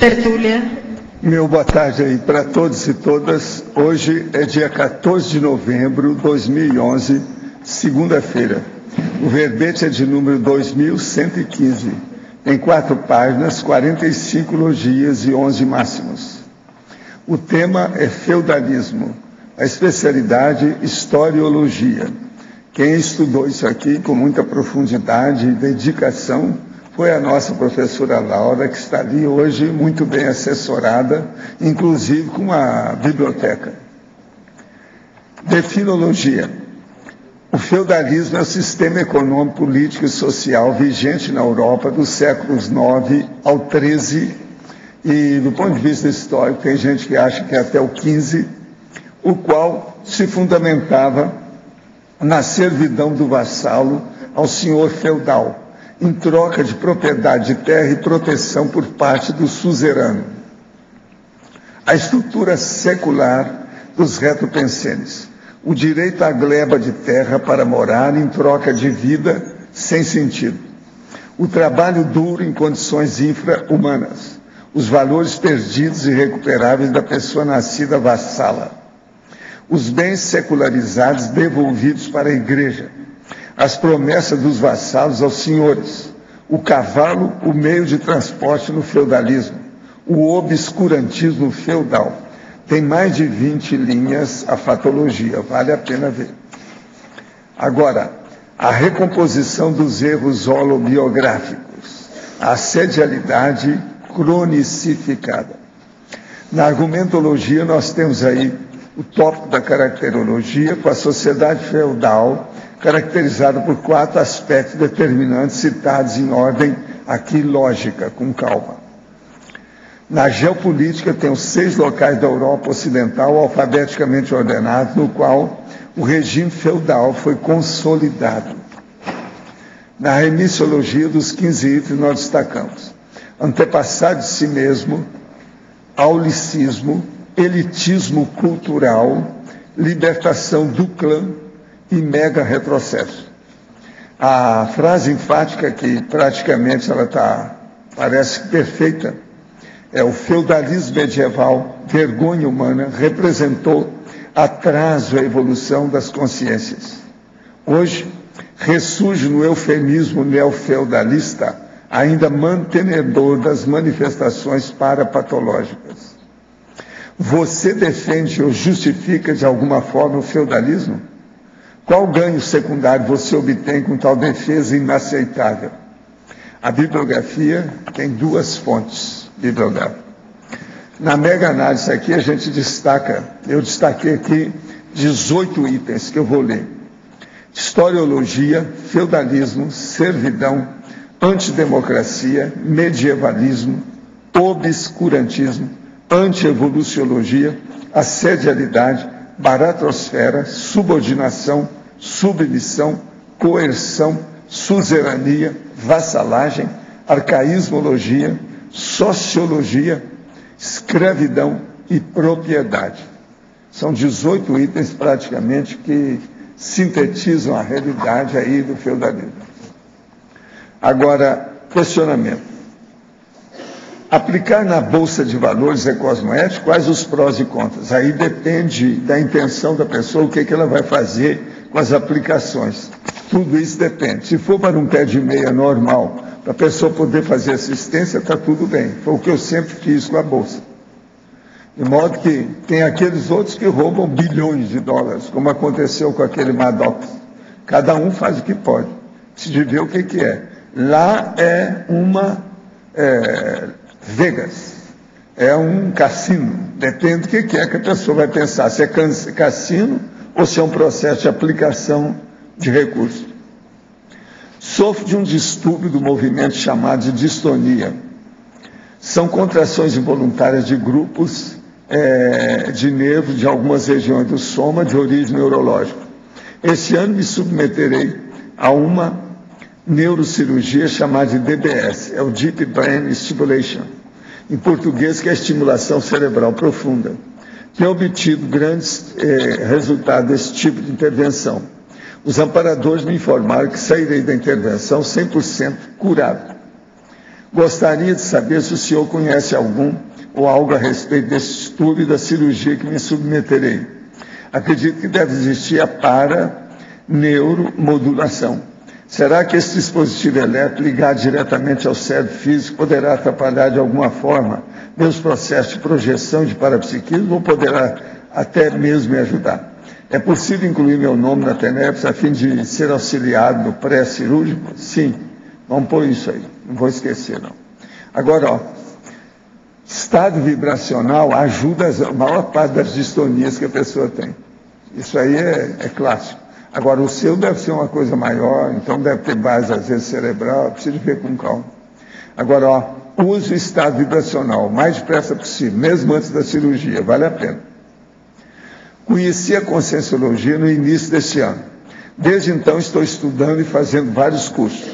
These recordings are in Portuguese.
tertúlia. Meu boa tarde aí para todos e todas. Hoje é dia 14 de novembro de 2011, segunda-feira. O verbete é de número 2115. Tem 4 páginas, 45 logias e 11 máximos. O tema é feudalismo. A especialidade, historiologia. Quem estudou isso aqui com muita profundidade e dedicação foi a nossa professora Laura, que está ali hoje muito bem assessorada, inclusive com a biblioteca. Definologia. O feudalismo é o sistema econômico, político e social vigente na Europa dos séculos IX ao XIII e, do ponto de vista histórico, tem gente que acha que é até o XV, o qual se fundamentava na servidão do vassalo ao senhor feudal, em troca de propriedade de terra e proteção por parte do suzerano. A estrutura secular dos retropensenes, o direito à gleba de terra para morar em troca de vida sem sentido, o trabalho duro em condições infra-humanas, os valores perdidos e irrecuperáveis da pessoa nascida vassala, os bens secularizados devolvidos para a igreja, as promessas dos vassalos aos senhores, o cavalo, o meio de transporte no feudalismo, o obscurantismo feudal. Tem mais de 20 linhas a fatologia, vale a pena ver. Agora, a recomposição dos erros holobiográficos, a assedialidade cronicificada. Na argumentologia nós temos aí o tópico da caracterologia com a sociedade feudal, caracterizada por 4 aspectos determinantes citados em ordem aqui lógica, com calma. Na geopolítica tem os 6 locais da Europa Ocidental alfabeticamente ordenados, no qual o regime feudal foi consolidado. Na remissiologia dos 15 itens nós destacamos antepassado de si mesmo, aulicismo, elitismo cultural, libertação do clã e mega retrocesso. A frase enfática que praticamente ela parece perfeita é: o feudalismo medieval, vergonha humana, representou atraso à evolução das consciências. Hoje ressurge no eufemismo neofeudalista, ainda mantenedor das manifestações parapatológicas. Você defende ou justifica de alguma forma o feudalismo? Qual ganho secundário você obtém com tal defesa inaceitável? A bibliografia tem 2 fontes bibliográficas. Na mega análise aqui a gente eu destaquei aqui 18 itens que eu vou ler. Historiologia, feudalismo, servidão, antidemocracia, medievalismo, obscurantismo, antievoluciologia, assedialidade, baratrosfera, subordinação, submissão, coerção, suzerania, vassalagem, arcaísmologia, sociologia, escravidão e propriedade. São 18 itens praticamente que sintetizam a realidade aí do feudalismo. Agora, questionamento. Aplicar na Bolsa de Valores é cosmoético? Quais os prós e contras? Aí depende da intenção da pessoa, o que ela vai fazer com as aplicações. Tudo isso depende. Se for para um pé de meia normal, para a pessoa poder fazer assistência, está tudo bem. Foi o que eu sempre fiz com a Bolsa. De modo que tem aqueles outros que roubam bilhões de dólares, como aconteceu com aquele Madoff. Cada um faz o que pode. Precisa ver o que é. Lá é uma Vegas, é um cassino, depende do que é que a pessoa vai pensar, se é cassino ou se é um processo de aplicação de recursos. Sofro de um distúrbio do movimento chamado de distonia. São contrações involuntárias de grupos de nervos de algumas regiões do soma de origem neurológica. Este ano me submeterei a uma neurocirurgia chamada de DBS, é o Deep Brain Stimulation, em português que é a estimulação cerebral profunda. Tenho obtido grandes resultados desse tipo de intervenção. Os amparadores me informaram que sairei da intervenção 100% curado. Gostaria de saber se o senhor conhece algum ou algo a respeito desse estudo e da cirurgia que me submeterei. Acredito que deve existir a paraneuromodulação. Será que esse dispositivo elétrico ligado diretamente ao cérebro físico poderá atrapalhar de alguma forma meus processos de projeção de parapsiquismo ou poderá até mesmo me ajudar? É possível incluir meu nome na TENEPS a fim de ser auxiliado no pré-cirúrgico? Sim, vamos pôr isso aí, não vou esquecer não. Agora, estado vibracional ajuda a maior parte das distonias que a pessoa tem. Isso aí é clássico. Agora, o seu deve ser uma coisa maior, então deve ter base, às vezes, cerebral, precisa ver com calma. Agora, use o estado vibracional o mais depressa possível, mesmo antes da cirurgia, vale a pena. Conheci a Conscienciologia no início deste ano. Desde então, estou estudando e fazendo vários cursos.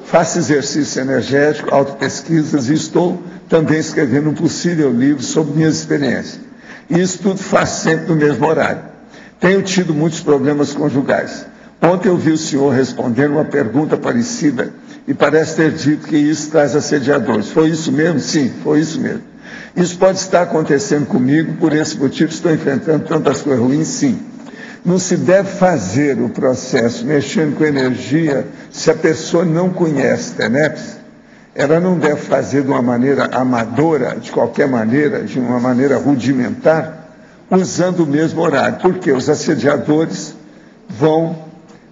Faço exercício energético, autopesquisas e estou também escrevendo um possível livro sobre minhas experiências. E isso tudo faço sempre no mesmo horário. Tenho tido muitos problemas conjugais. Ontem eu vi o senhor respondendo uma pergunta parecida e parece ter dito que isso traz assediadores. Foi isso mesmo? Sim, foi isso mesmo. Isso pode estar acontecendo comigo, por esse motivo estou enfrentando tantas coisas ruins? Sim. Não se deve fazer o processo mexendo com energia se a pessoa não conhece TENEPS. Ela não deve fazer de uma maneira amadora, de qualquer maneira, de uma maneira rudimentar, usando o mesmo horário. Porque os assediadores vão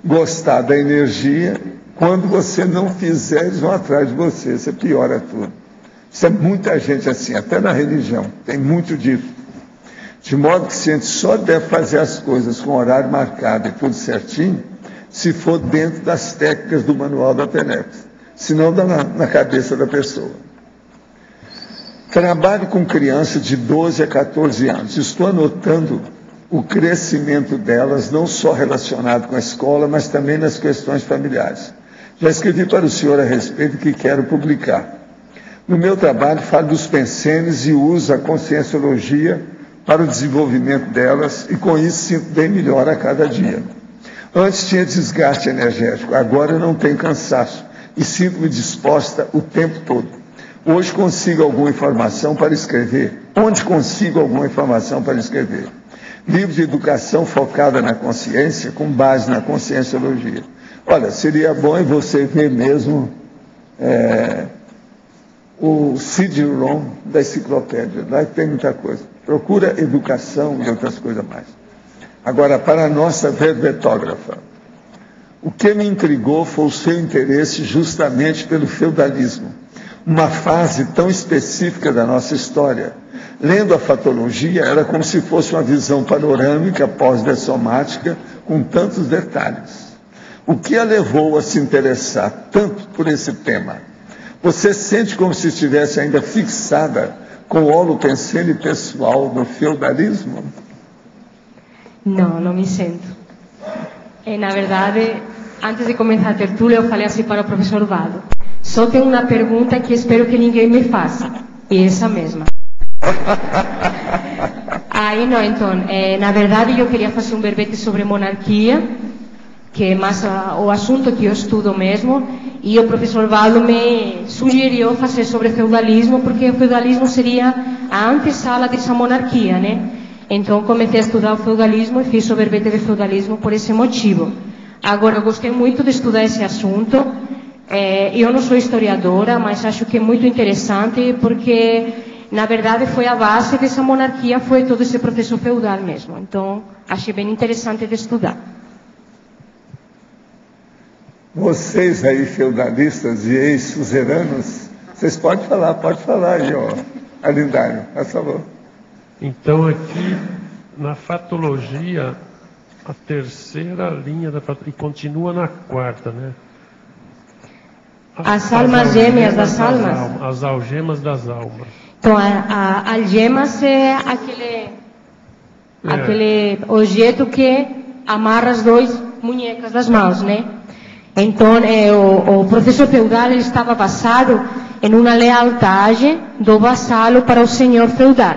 gostar da energia, quando você não fizer, eles vão atrás de você, você piora tudo. Isso é muita gente assim, até na religião, tem muito disso. De modo que a gente só deve fazer as coisas com horário marcado e tudo certinho, se for dentro das técnicas do manual da TENEPS, senão dá na cabeça da pessoa. Trabalho com crianças de 12 a 14 anos, estou anotando o crescimento delas, não só relacionado com a escola, mas também nas questões familiares. Já escrevi para o senhor a respeito que quero publicar. No meu trabalho, falo dos pensenes e uso a conscienciologia para o desenvolvimento delas e, com isso, sinto bem melhor a cada dia. Antes tinha desgaste energético, agora eu não tenho cansaço e sinto-me disposta o tempo todo. Hoje consigo alguma informação para escrever. Onde consigo alguma informação para escrever? Livro de educação focada na consciência, com base na conscienciologia. Olha, seria bom você ver mesmo o CD-ROM da enciclopédia. Lá tem muita coisa. Procura educação e outras coisas mais. Agora, para a nossa verbetógrafa, o que me intrigou foi o seu interesse justamente pelo feudalismo, uma fase tão específica da nossa história. Lendo a fatologia, era como se fosse uma visão panorâmica pós-dessomática, com tantos detalhes. O que a levou a se interessar tanto por esse tema? Você sente como se estivesse ainda fixada com o holopensene pessoal do feudalismo? Não, não me sinto. Na verdade, antes de começar a tertúlia, eu falei assim para o professor Vado: só tenho uma pergunta que espero que ninguém me faça, e essa mesma. Aí não, então, na verdade eu queria fazer um verbete sobre monarquia, que é mais o assunto que eu estudo mesmo, e o professor Valdo me sugeriu fazer sobre feudalismo, porque o feudalismo seria a antessala dessa monarquia, né? Então comecei a estudar o feudalismo e fiz o verbete de feudalismo por esse motivo. Agora, eu gostei muito de estudar esse assunto. Eu não sou historiadora, mas acho que é muito interessante, porque na verdade foi a base dessa monarquia, foi todo esse processo feudal mesmo. Então, achei bem interessante de estudar. Vocês aí, feudalistas e ex-suzeranos, vocês podem falar aí, ó, Alindário, por favor. Então, aqui, na fatologia, a terceira linha da fatologia, e continua na quarta, né? As almas gêmeas das almas. As algemas das almas. Então, a algemas é aquele objeto que amarra as duas munhecas das mãos, né? Então, o processo feudal ele estava basado em uma lealdade do vassalo para o senhor feudal.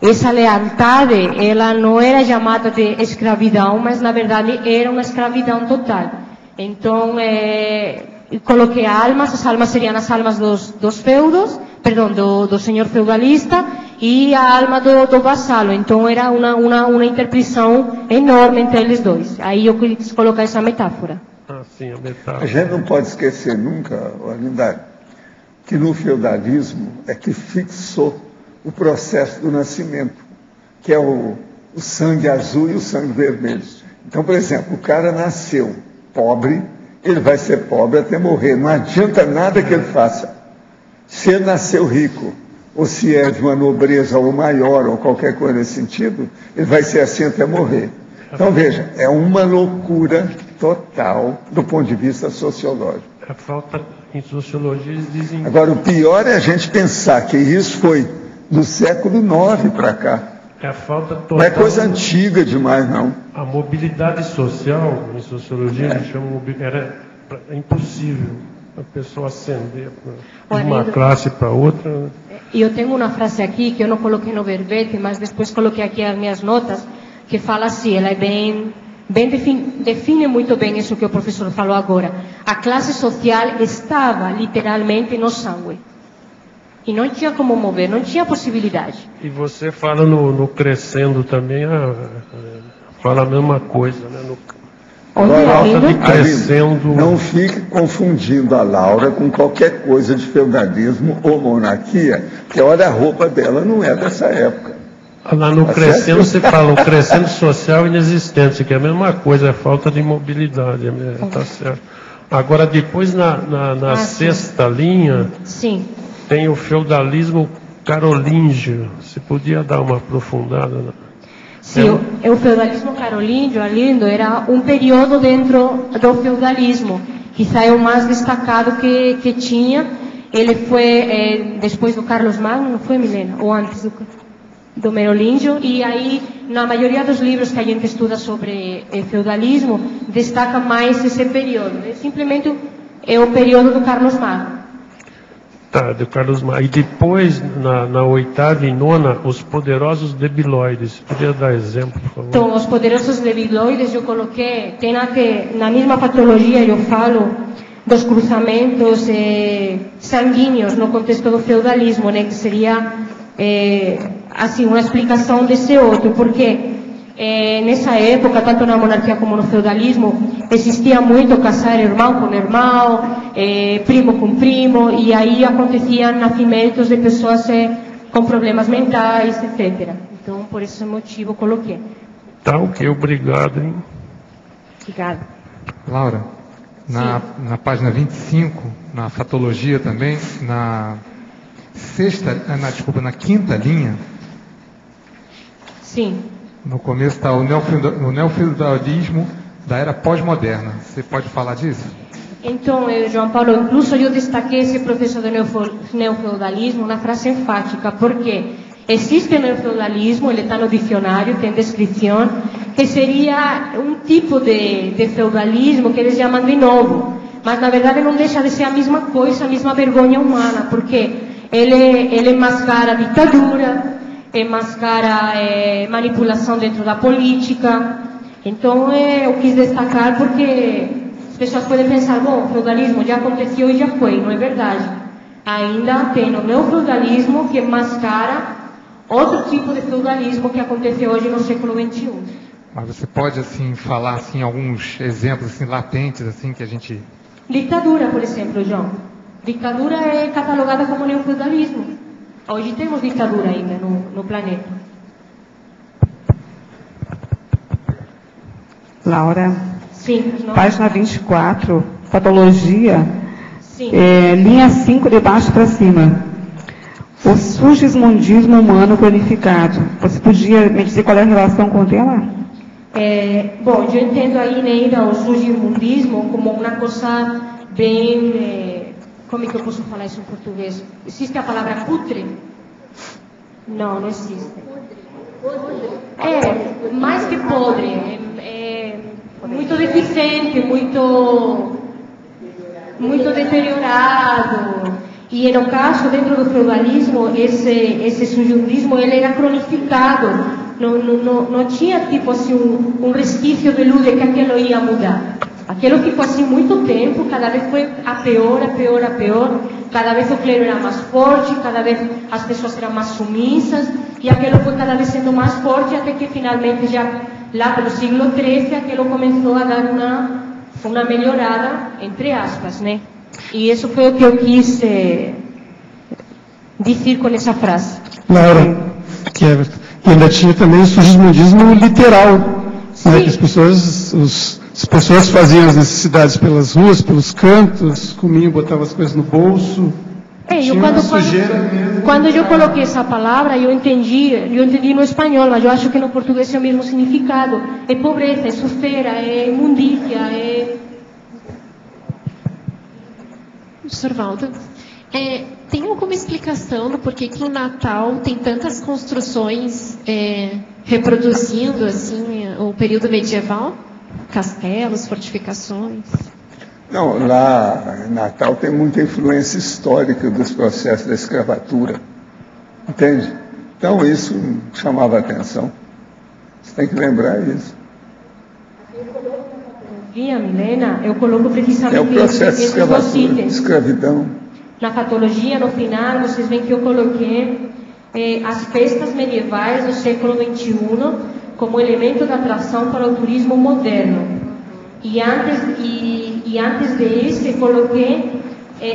Essa lealdade, ela não era chamada de escravidão, mas na verdade era uma escravidão total. Então, e coloquei almas, as almas seriam as almas dos feudos, perdão, do senhor feudalista, e a alma do vassalo. Então era uma interpretação enorme entre eles dois. Aí eu quis colocar essa metáfora. Ah, sim, a metáfora. A gente não pode esquecer nunca, Arlindário, que no feudalismo é que fixou o processo do nascimento, que é o sangue azul e o sangue vermelho. Então, por exemplo, o cara nasceu pobre, ele vai ser pobre até morrer. Não adianta nada que ele faça. Se ele nasceu rico, ou se é de uma nobreza ou maior, ou qualquer coisa nesse sentido, ele vai ser assim até morrer. Então, veja, é uma loucura total do ponto de vista sociológico. A falta, em sociologia, eles dizem... Agora, o pior é a gente pensar que isso foi do século IX para cá. É a falta total... Não é coisa antiga demais, não. A mobilidade social, em sociologia, eles chamam, era impossível a pessoa ascender de uma classe para outra. E eu tenho uma frase aqui que eu não coloquei no verbete, mas depois coloquei aqui as minhas notas, que fala assim, ela é define muito bem isso que o professor falou agora. A classe social estava literalmente no sangue. E não tinha como mover, não tinha possibilidade. E você fala no Crescendo também, fala a mesma coisa, né? Crescendo... Não fique confundindo a Laura com qualquer coisa de feudalismo ou monarquia, que olha, a roupa dela não é dessa época. Lá no Crescendo você fala, o crescendo social inexistente, que é a mesma coisa, é falta de mobilidade, tá certo. Agora, depois na sexta linha, sim, tem o feudalismo carolíngio. Você podia dar uma aprofundada? Sim, o feudalismo carolíngio, Arlindo, era um período dentro do feudalismo. Quizá é o mais destacado que tinha. Ele foi depois do Carlos Magno, não foi, Milena? Ou antes do Merolíngio. E aí, na maioria dos livros que a gente estuda sobre feudalismo, destaca mais esse período. Simplesmente é o período do Carlos Magno. Tá, do Carlos Magno. E depois, na oitava e nona, os poderosos debiloides. Podia dar exemplo, por favor? Então, os poderosos debiloides eu coloquei, tem na mesma patologia eu falo dos cruzamentos sanguíneos no contexto do feudalismo, né, que seria assim uma explicação desse outro, porque nessa época, tanto na monarquia como no feudalismo, existia muito casar irmão com irmão, primo com primo, e aí aconteciam nascimentos de pessoas com problemas mentais, etc. Então, por esse motivo, coloquei. Tá, ok, obrigado, hein? Obrigada. Laura, na página 25, na fatologia também, na quinta linha. Sim. No começo está o neofeudalismo da era pós-moderna. Você pode falar disso? Então, João Paulo, incluso eu destaquei esse processo do neofeudalismo na frase enfática, porque existe o neofeudalismo, ele está no dicionário, tem descrição, que seria um tipo de feudalismo que eles chamam de novo, mas na verdade não deixa de ser a mesma coisa, a mesma vergonha humana, porque ele mascara ditadura, mascara manipulação dentro da política. Então eu quis destacar porque as pessoas podem pensar, bom, o feudalismo já aconteceu e já foi. Não é verdade. Ainda tem o neofeudalismo que mascara outro tipo de feudalismo que acontece hoje no século XXI. Mas você pode assim falar assim alguns exemplos assim latentes assim que a gente... Ditadura, por exemplo, João. Ditadura é catalogada como neofeudalismo. Hoje temos ditadura ainda no planeta. Laura, sim, página 24, patologia, sim. Linha 5 de baixo para cima. O surgismundismo humano planificado. Você podia me dizer qual é a relação com o tema? Bom, eu entendo aí ainda o surgismundismo como uma coisa bem... como é que eu posso falar isso em português? Existe a palavra putre? Não, não existe. Mais que podre. Muito deficiente, muito deteriorado. E no caso, dentro do feudalismo, esse surgismo ele era cronificado. Não tinha tipo assim um resquício de luz de que aquilo ia mudar. Aquilo ficou assim muito tempo, cada vez foi a pior, a pior, a pior. Cada vez o clero era mais forte, cada vez as pessoas eram mais submissas, e aquilo foi cada vez sendo mais forte, até que finalmente, já lá pelo século XIII, aquilo começou a dar uma melhorada, entre aspas, né? E isso foi o que eu quis dizer com essa frase. Laura, que é, e ainda tinha também o sugismundismo literal, né, que as pessoas faziam as necessidades pelas ruas, pelos cantos, comiam, botavam as coisas no bolso. Quando eu coloquei essa palavra, eu entendi no espanhol, mas eu acho que no português é o mesmo significado. É pobreza, é sofreira, é imundícia, é... Sr. Valdo, tem alguma explicação do porquê que em Natal tem tantas construções reproduzindo assim o período medieval? Castelos, fortificações? Não, lá em Natal tem muita influência histórica dos processos da escravatura, entende? Então isso chamava a atenção. Você tem que lembrar isso. Milena, eu coloco precisamente é o processo de escravatura, escravidão. Na patologia, no final, vocês veem que eu coloquei as festas medievais do século XXI como elemento de atração para o turismo moderno. E antes disso, eu coloquei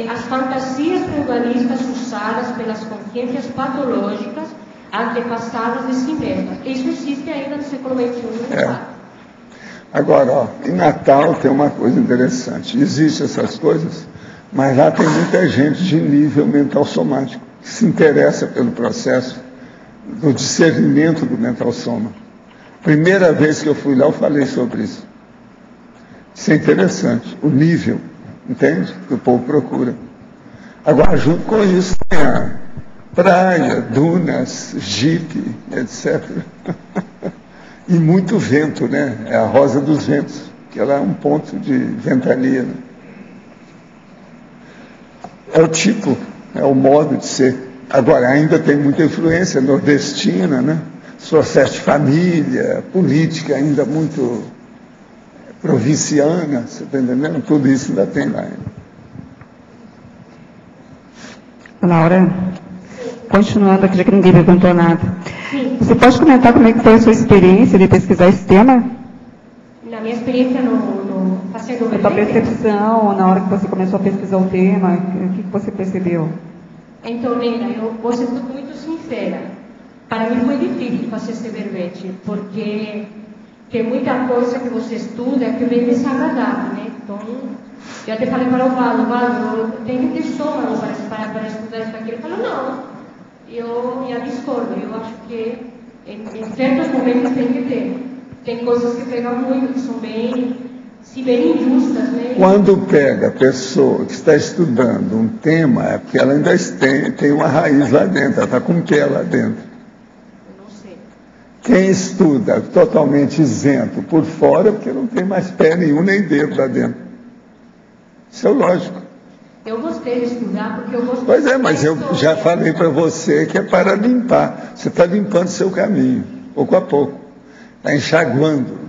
as fantasias feudalistas usadas pelas consciências patológicas antepassadas de si mesmas. Isso existe ainda no século XXI. Agora, ó, em Natal tem uma coisa interessante. Existem essas coisas, mas lá tem muita gente de nível mental somático que se interessa pelo processo do discernimento do mental soma. Primeira vez que eu fui lá, eu falei sobre isso. Isso é interessante, o nível, entende? Que o povo procura. Agora, junto com isso, tem a praia, dunas, jipe, etc. E muito vento, né? É a rosa dos ventos, que ela é um ponto de ventania. Né? É o tipo, é o modo de ser. Agora, ainda tem muita influência nordestina, né? Processo de família, política ainda muito provinciana, você está entendendo? Tudo isso ainda tem lá. Laura, continuando aqui, já que ninguém perguntou nada. Você pode comentar como é que foi a sua experiência de pesquisar esse tema? Na minha experiência fazendo o a sua percepção, na hora que você começou a pesquisar o tema, o que você percebeu? Então, Neira, eu vou ser muito sincera. Para mim foi difícil fazer esse verbete, porque tem muita coisa que você estuda que vem desagradável, né? Então, eu até falei para o Valdo, eu tenho que ter estômago para estudar isso aqui. Ele falou, não, eu já discordo, eu acho que em certos momentos tem que ter. Tem coisas que pegam muito, que são bem injustas, né? Quando pega a pessoa que está estudando um tema, é porque ela ainda tem uma raiz lá dentro, ela está com o pé lá dentro. Quem estuda totalmente isento por fora, porque não tem mais pé nenhum nem dedo lá dentro. Isso é lógico. Eu gostei de estudar porque eu gostei. Pois é, mas eu já falei para você que é para limpar. Você está limpando seu caminho, pouco a pouco. Está enxaguando,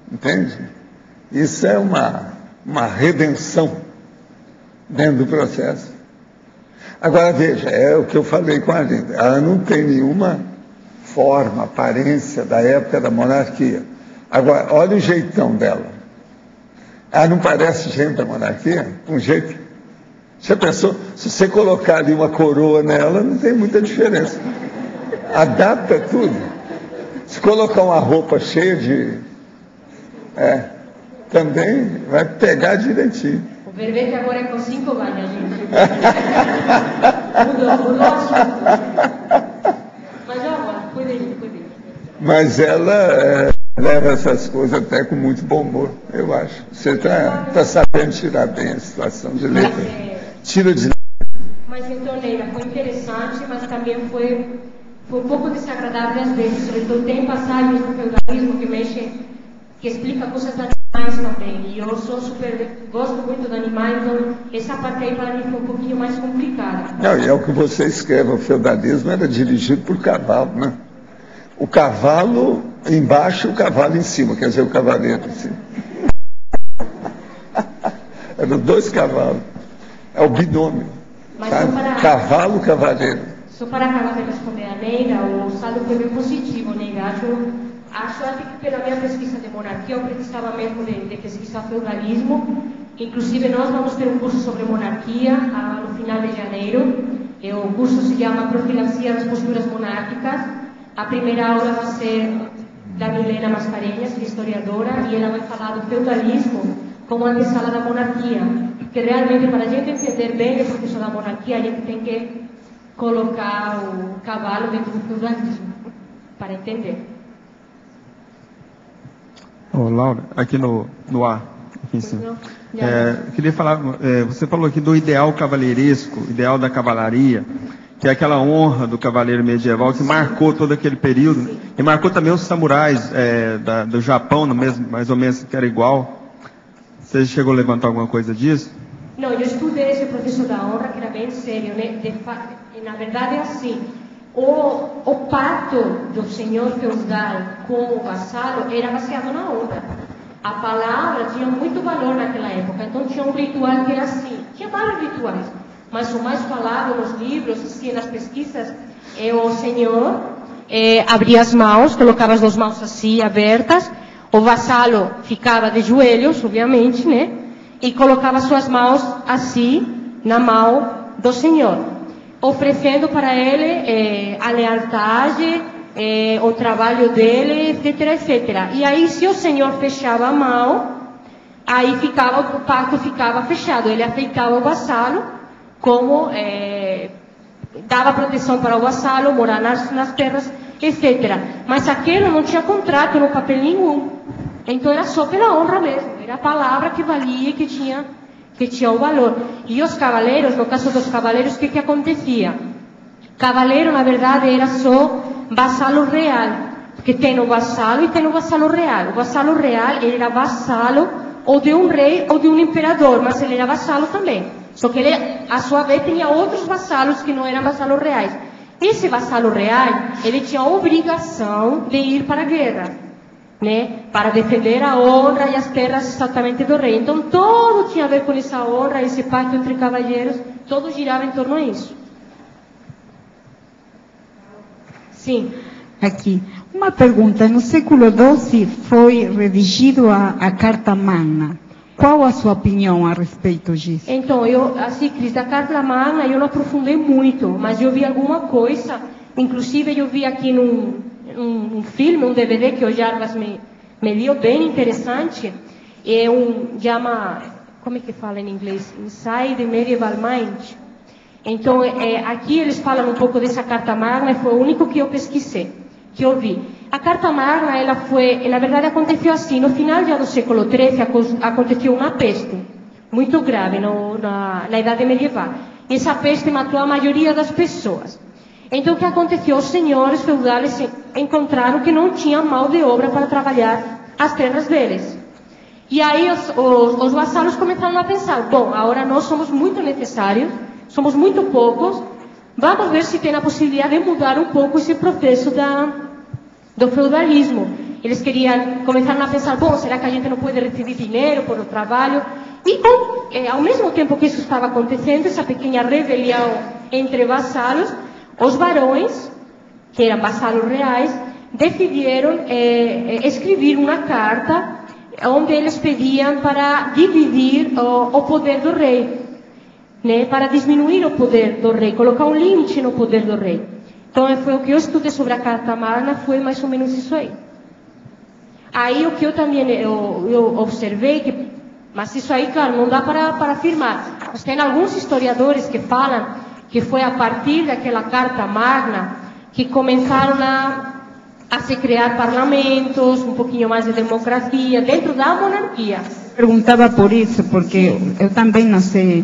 entende? Isso é uma redenção dentro do processo. Agora, veja, é o que eu falei com a Linda. Ela não tem nenhuma forma, aparência da época da monarquia. Agora, olha o jeitão dela. Ela não parece gente da monarquia? Um jeito. Você pensou, se você colocar ali uma coroa nela, não tem muita diferença. Adapta tudo. Se colocar uma roupa cheia de... também vai pegar direitinho. O verbete agora é com 5 banhas, gente. Mudou assunto. Mas agora, cuide. Mas ela leva essas coisas até com muito bom humor, eu acho. Você está sabendo tirar bem a situação de letra. Tira de letra. Mas então, Neira, foi interessante, mas também foi um pouco desagradável às vezes. Sobretudo tem passagens no feudalismo que explica coisas de animais também. E eu gosto muito de animais, então essa parte aí para mim foi um pouquinho mais complicada. Não, e é o que você escreve, o feudalismo era dirigido por cavalo, né? O cavalo embaixo e o cavalo em cima, quer dizer, o cavaleiro em cima. eram 2 cavalos. É o binômio. Cavalo, cavaleiro. Só para acabar de responder a Neida, o saldo foi bem positivo, Neida. Acho que pela minha pesquisa de monarquia, eu precisava mesmo de pesquisar feudalismo. Inclusive, nós vamos ter um curso sobre monarquia no final de janeiro. O curso se chama Profilaxia das Posturas Monárquicas. A primeira aula vai ser da Milena Mascarenhas, que é historiadora, e ela vai falar do feudalismo como antessala da monarquia. Porque realmente, para a gente entender bem o processo da monarquia, a gente tem que colocar o cavalo dentro do feudalismo, para entender. Laura, aqui no ar. Aqui em cima. Queria falar, você falou aqui do ideal cavalheiresco, ideal da cavalaria, que é aquela honra do cavaleiro medieval que marcou todo aquele período, e marcou também os samurais do Japão, no mesmo, mais ou menos, que era igual. Você chegou a levantar alguma coisa disso? Não, eu estudei esse processo da honra, que era bem sério, né? Na verdade é assim, o pacto do senhor feudal com o vassalo era baseado na honra. A palavra tinha muito valor naquela época, então tinha um ritual que era assim, tinha vários rituais, mas o mais falado nos livros, assim, nas pesquisas, é o senhor abria as mãos, colocava as 2 mãos assim, abertas, o vassalo ficava de joelhos, obviamente, né? E colocava suas mãos assim, na mão do senhor, oferecendo para ele a lealdade, o trabalho dele, etc, etc. E aí, se o senhor fechava a mão, aí o pacto ficava fechado. Ele aceitava o vassalo como dava proteção para o vassalo, morar nas terras, etc. Mas aquilo não tinha contrato, no papel nenhum. Então era só pela honra mesmo. Era a palavra que valia, que tinha o valor. E os cavaleiros, no caso dos cavaleiros, o que acontecia? Cavaleiro, na verdade, era só vassalo real, porque tem o vassalo e tem o vassalo real. O vassalo real, ele era vassalo ou de um rei ou de um imperador, mas ele era vassalo também. Só que ele, a sua vez, tinha outros vassalos que não eram vassalos reais. Esse vassalo real, ele tinha a obrigação de ir para a guerra, né? Para defender a honra e as terras exatamente do rei. Então, tudo tinha a ver com essa honra, esse pacto entre cavalheiros, tudo girava em torno disso. Sim. Aqui. Uma pergunta. No século XII foi redigido a Carta Magna. Qual a sua opinião a respeito disso? Então, Cris, da Carta Magna eu não aprofundei muito, mas eu vi alguma coisa. Inclusive, eu vi aqui num filme, um DVD que o Jarbas me deu, bem interessante. Chama, como é que fala em inglês? Inside the Medieval Mind. Então, aqui eles falam um pouco dessa Carta Magna, e foi o único que eu pesquisei, que eu vi. A Carta Magna, ela foi, na verdade, aconteceu assim, no final já do século XIII, aconteceu uma peste muito grave na Idade Medieval. E essa peste matou a maioria das pessoas. Então, o que aconteceu? Os senhores feudais encontraram que não tinha mão de obra para trabalhar as terras deles. E aí os vassalos começaram a pensar, bom, agora nós somos muito necessários, somos muito poucos, vamos ver se tem a possibilidade de mudar um pouco esse processo do feudalismo. Eles começaram a pensar, bom, será que a gente não pode receber dinheiro por o trabalho? E ao mesmo tempo que isso estava acontecendo, essa pequena rebelião entre vassalos, os barões, que eram vassalos reais, decidiram escrever uma carta onde eles pediam para dividir o poder do rei. Né, para diminuir o poder do rei, colocar um limite no poder do rei. Então, foi o que eu estudei sobre a Carta Magna, foi mais ou menos isso aí. Aí, o que eu também eu observei, mas isso aí, claro, não dá para afirmar. Mas tem alguns historiadores que falam que foi a partir daquela Carta Magna que começaram a se criar parlamentos, um pouquinho mais de democracia, dentro da monarquia. Perguntava por isso, porque eu também não sei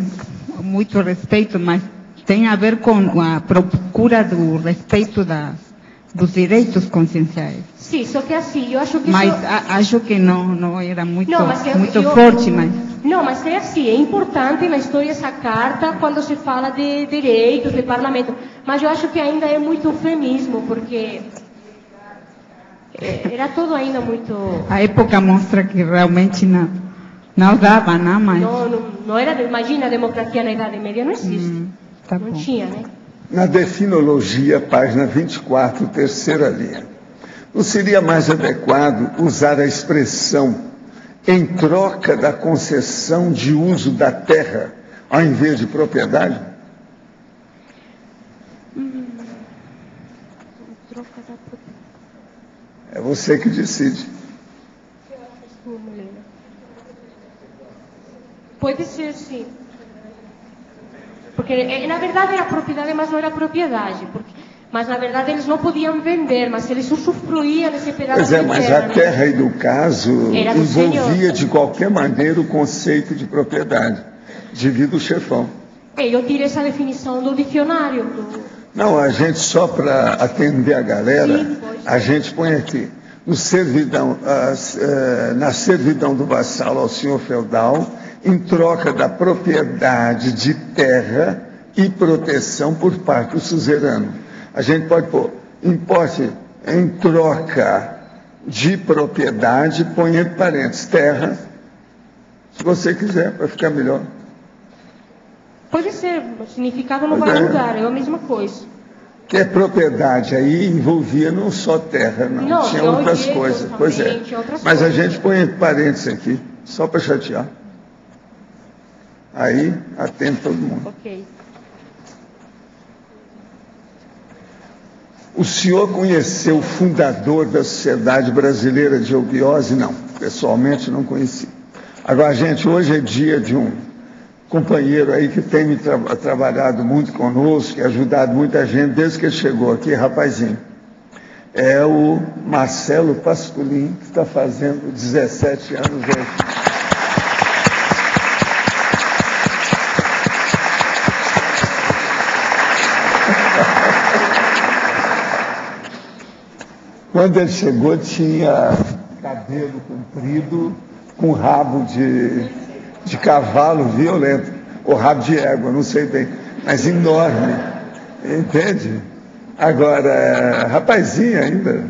muito respeito, mas tem a ver com a procura do respeito dos direitos conscienciais. Sim, só que assim, eu acho que mas isso... acho que não era muito, não, mas muito forte, mas... Não, mas é assim, é importante na história essa carta quando se fala de direitos, de parlamento, mas eu acho que ainda é muito eufemismo, porque era tudo ainda muito... A época mostra que realmente Não dava, não, mas... Não era, imagina, a democracia na Idade Média não existe. Tá não bom. tinha, né? Na definologia, página 24, terceira linha. Não seria mais adequado usar a expressão em troca da concessão de uso da terra, ao invés de propriedade? É você que decide. Pode ser, sim. Porque, na verdade, era propriedade, mas não era propriedade. Mas, na verdade, eles não podiam vender, mas eles usufruíam desse pedaço de terra. Pois é, mas a terra aí do caso envolvia, de qualquer maneira, o conceito de propriedade, devido ao chefão. Eu tirei essa definição do dicionário. Não, a gente, só para atender a galera, a gente põe aqui, no servidão, na servidão do vassalo ao senhor feudal, em troca da propriedade de terra e proteção por parte do suzerano. A gente pode pôr, importe em troca de propriedade, põe entre parênteses, terra, se você quiser, para ficar melhor. Pode ser, o significado não vai mudar, é a mesma coisa. Que é propriedade, aí envolvia não só terra, não tinha outras coisas. Pois é, mas a gente põe entre parênteses aqui, só para chatear. Aí atende todo mundo. Ok. O senhor conheceu o fundador da Sociedade Brasileira de Obiose? Não, pessoalmente não conheci. Agora, gente, hoje é dia de um companheiro aí que tem trabalhado muito conosco, e ajudado muita gente desde que ele chegou aqui, rapazinho. É o Marcelo Pasculin, que está fazendo 17 anos hoje. Quando ele chegou, tinha cabelo comprido, com rabo de cavalo violento, ou rabo de égua, não sei bem, mas enorme, entende? Agora, rapazinho ainda,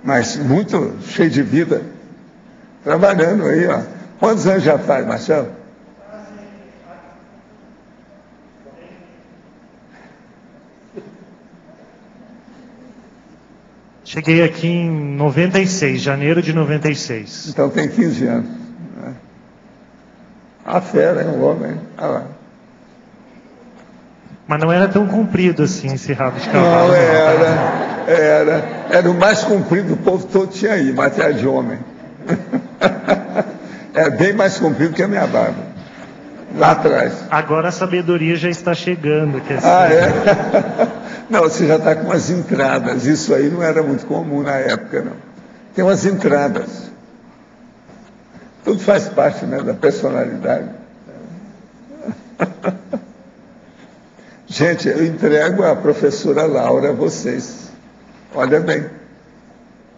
mas muito cheio de vida, trabalhando aí, ó. Quantos anos já faz, Marcelo? Cheguei aqui em 96, janeiro de 96. Então tem 15 anos. Né? A fera, é um homem. Ah lá. Mas não era tão comprido assim esse rabo de cavalo. Não, era o mais comprido, o povo todo tinha aí, matéria de homem. É bem mais comprido que a minha barba. Lá atrás. Agora a sabedoria já está chegando. Quer dizer... é? Não, você já está com umas entradas. Isso aí não era muito comum na época, não. Tem umas entradas. Tudo faz parte, né, da personalidade. Gente, eu entrego a professora Laura a vocês. Olha bem.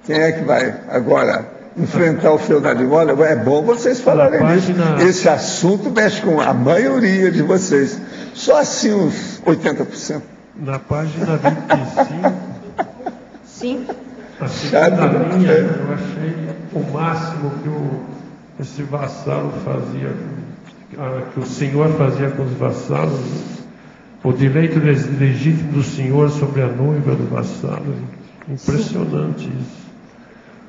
Quem é que vai agora enfrentar o feudalismo? Olha, é bom vocês falarem isso. Esse assunto mexe com a maioria de vocês. Só assim uns 80%. Na página 25, sim. A segunda linha, eu achei o máximo que esse vassalo fazia, que o senhor fazia com os vassalos, o direito legítimo do senhor sobre a noiva do vassalo. Impressionante isso.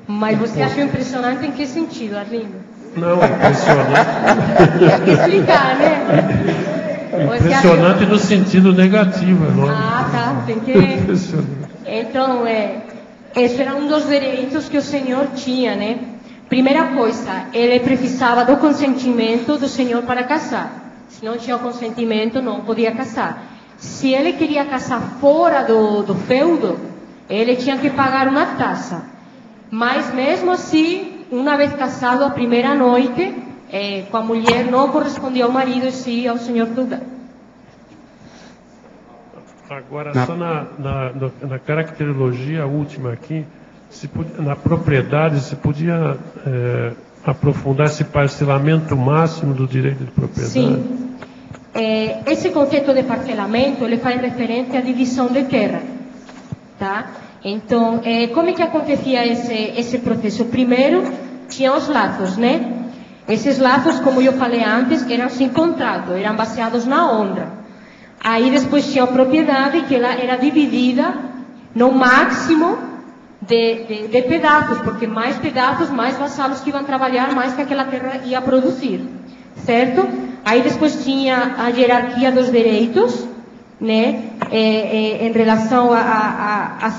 Mas você achou impressionante em que sentido, Arlindo? Não, impressionante. Tem que explicar, né? Impressionante no sentido negativo, é lógico. Ah, tá, tem que... Então, esse era um dos direitos que o senhor tinha, né? Primeira coisa, ele precisava do consentimento do senhor para casar. Se não tinha o consentimento, não podia casar. Se ele queria casar fora do feudo, ele tinha que pagar uma taxa. Mas mesmo assim, uma vez casado, a primeira noite... com a mulher não correspondia ao marido e sim ao senhor feudal. Agora, só na caracterologia última aqui, na propriedade, se podia aprofundar esse parcelamento máximo do direito de propriedade? Sim. Esse conceito de parcelamento, ele faz referência à divisão de terra. Tá? Então, como é que acontecia esse processo? Primeiro, tinha os lados, né? Esses laços, como eu falei antes, eram sem contrato, eram baseados na honra. Aí depois tinha a propriedade, que ela era dividida no máximo de pedaços, porque mais pedaços, mais vassalos que iam trabalhar, mais que aquela terra ia produzir, certo? Aí depois tinha a hierarquia dos direitos, né? Em relação a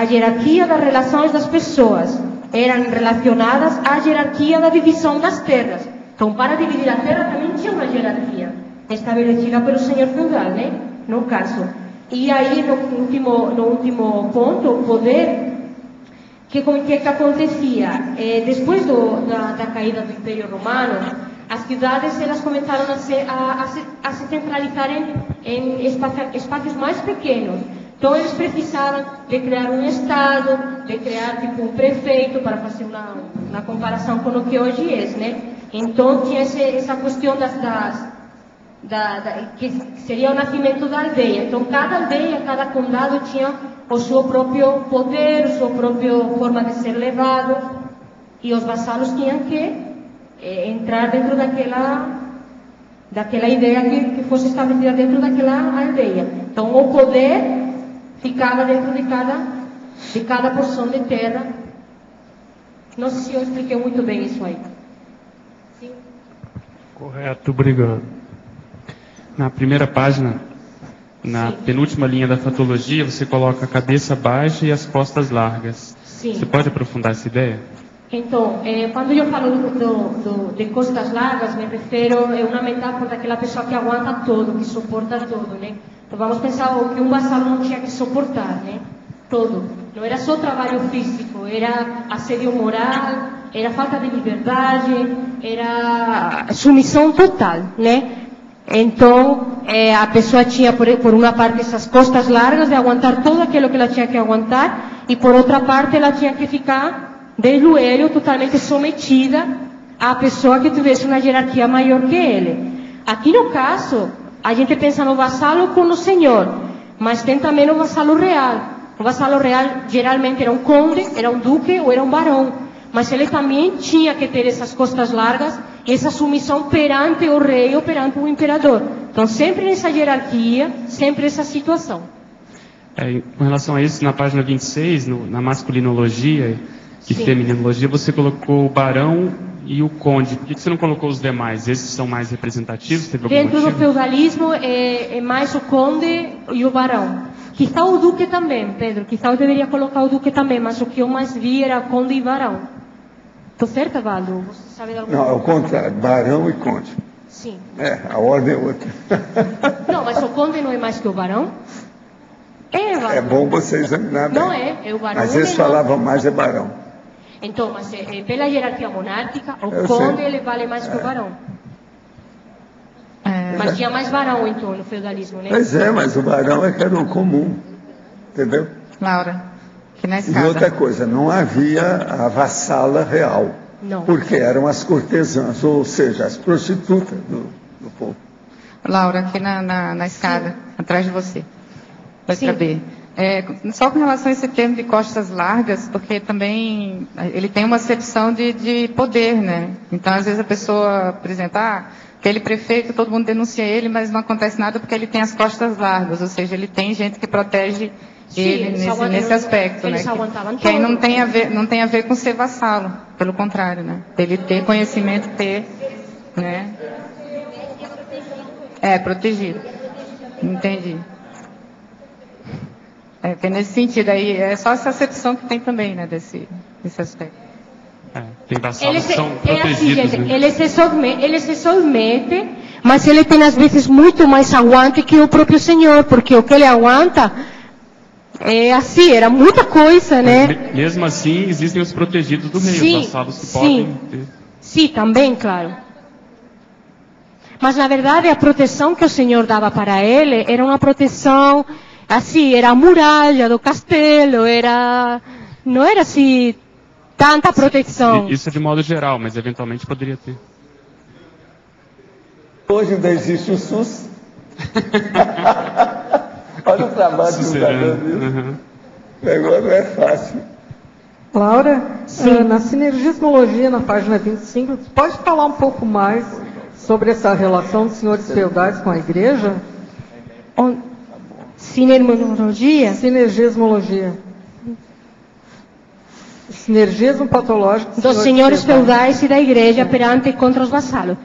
hierarquia das relações das pessoas eram relacionadas à hierarquia da divisão das terras. Então, para dividir a terra também tinha uma hierarquia estabelecida pelo senhor feudal, né? No caso. E aí, no último ponto, o poder, que acontecia? Depois da caída do Império Romano, as cidades elas começaram a se centralizar em espaços mais pequenos. Então, eles precisaram de criar um estado, de criar tipo um prefeito, para fazer uma comparação com o que hoje é, né? Então, tinha essa questão que seria o nascimento da aldeia. Então, cada aldeia, cada condado tinha o seu próprio poder, a sua própria forma de ser levado, e os vassalos tinham que entrar dentro daquela ideia que fosse estabelecida dentro daquela aldeia. Então, o poder ficava dentro de cada porção de terra. Não sei se eu expliquei muito bem isso aí. Sim? Correto, obrigado. Na primeira página, na penúltima linha da fatologia, você coloca a cabeça baixa e as costas largas. Sim. Você pode aprofundar essa ideia? Então, quando eu falo de costas largas, me refiro a uma metáfora daquela pessoa que aguanta tudo, que suporta tudo, né? Então, vamos pensar o que um vassalo não tinha que suportar, né? Tudo. Não era só trabalho físico, era assédio moral, era falta de liberdade, era submissão total, né? Então, a pessoa tinha, por uma parte, essas costas largas de aguentar tudo aquilo que ela tinha que aguentar, e por outra parte, ela tinha que ficar de joelho, totalmente sometida à pessoa que tivesse uma hierarquia maior que ele. Aqui no caso, a gente pensa no vassalo como no senhor, mas tem também o vassalo real. O vassalo real geralmente era um conde, era um duque ou era um barão, mas ele também tinha que ter essas costas largas, essa submissão perante o rei ou perante o imperador. Então, sempre nessa hierarquia, sempre essa situação. Com relação a isso, na página 26, na masculinologia e feminologia, você colocou o barão e o conde. Por que você não colocou os demais? Esses são mais representativos? Teve algum Dentro motivo? do feudalismo, é mais o conde e o barão. Quizá o duque também, Pedro. Quizá eu deveria colocar o duque também, mas o que eu mais vi era conde e barão. Estou certa, Valdo? Você sabe de alguma Não, é o contrário. Barão e conde. Sim. A ordem é outra. Não, mas o conde não é mais que o barão? Valdo. É bom você examinar bem. Não é o barão. Mas eles falavam mais barão. Então, mas pela hierarquia monárquica, o Eu conde sei. ele vale mais que o barão. Mas tinha mais barão, então, no feudalismo, né? Pois é, mas o barão é que era o comum. Entendeu? Laura, que na E escada. outra coisa, não havia a vassala real. Não. Porque eram as cortesãs, ou seja, as prostitutas do povo. Laura, aqui na escada, atrás de você. Letra B. Só com relação a esse termo de costas largas, porque também ele tem uma acepção de poder, né? Então, às vezes a pessoa, por exemplo, aquele prefeito, todo mundo denuncia ele, mas não acontece nada porque ele tem as costas largas, ou seja, ele tem gente que protege ele nesse aspecto, né? Que aí não tem a ver com ser vassalo, pelo contrário, né? Ele ter conhecimento, né? Protegido. Entendi. Porque nesse sentido aí, é só essa acepção que tem também, né, desse aspecto. Tem vassalos que são protegidos, gente, né? ele se submete, mas ele tem às vezes muito mais aguante que o próprio senhor, porque o que ele aguanta era muita coisa, né? Mesmo assim, existem os protegidos do rei, os vassalos que podem ter. Sim, também, claro. Mas, na verdade, a proteção que o senhor dava para ele era uma proteção, assim, era a muralha do castelo, não era assim, tanta proteção. Isso é de modo geral, mas eventualmente poderia ter. Hoje ainda existe o SUS. Olha o trabalho que está dando isso. O negócio não é fácil. Laura, na sinergismologia, na página 25, pode falar um pouco mais sobre essa relação dos senhores feudais com a igreja? Sinergismologia? Sinergismologia. Sinergismo patológico dos senhores feudais e da igreja perante e contra os vassalos.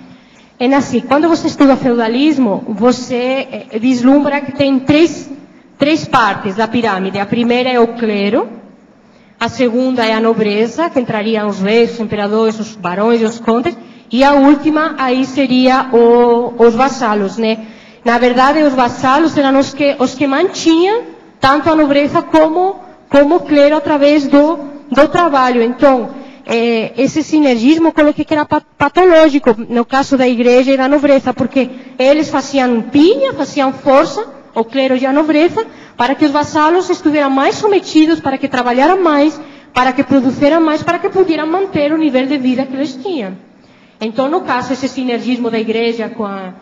É assim, quando você estuda feudalismo, você vislumbra que tem três partes da pirâmide. A primeira é o clero, a segunda é a nobreza, que entrariam os reis, os imperadores, os barões e os condes, e a última aí seria os vassalos, né? Na verdade, os vassalos eram os que mantinham tanto a nobreza como o clero através do trabalho. Então, esse sinergismo eu coloquei que era patológico no caso da igreja e da nobreza, porque eles faziam pinha, faziam força, o clero e a nobreza, para que os vassalos estivessem mais sometidos, para que trabalharam mais, para que produziram mais, para que pudessem manter o nível de vida que eles tinham. Então, no caso, esse sinergismo da igreja com a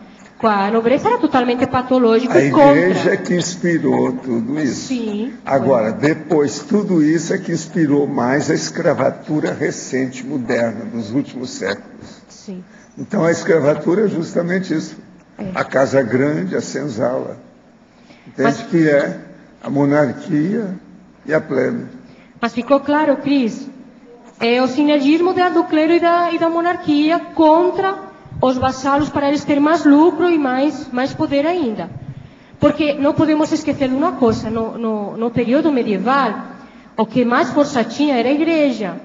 nobreza era totalmente patológico. A igreja que inspirou tudo isso. Sim. Agora, depois, tudo isso é que inspirou mais a escravatura recente, moderna, dos últimos séculos. Sim. Então, a escravatura é justamente isso. A casa grande, a senzala. Entende que é a monarquia e a plebe. Mas ficou claro, Cris? É o sinergismo do clero e da monarquia contra os vassalos, para eles terem mais lucro e mais poder ainda. Porque não podemos esquecer de uma coisa, no período medieval, o que mais força tinha era a igreja.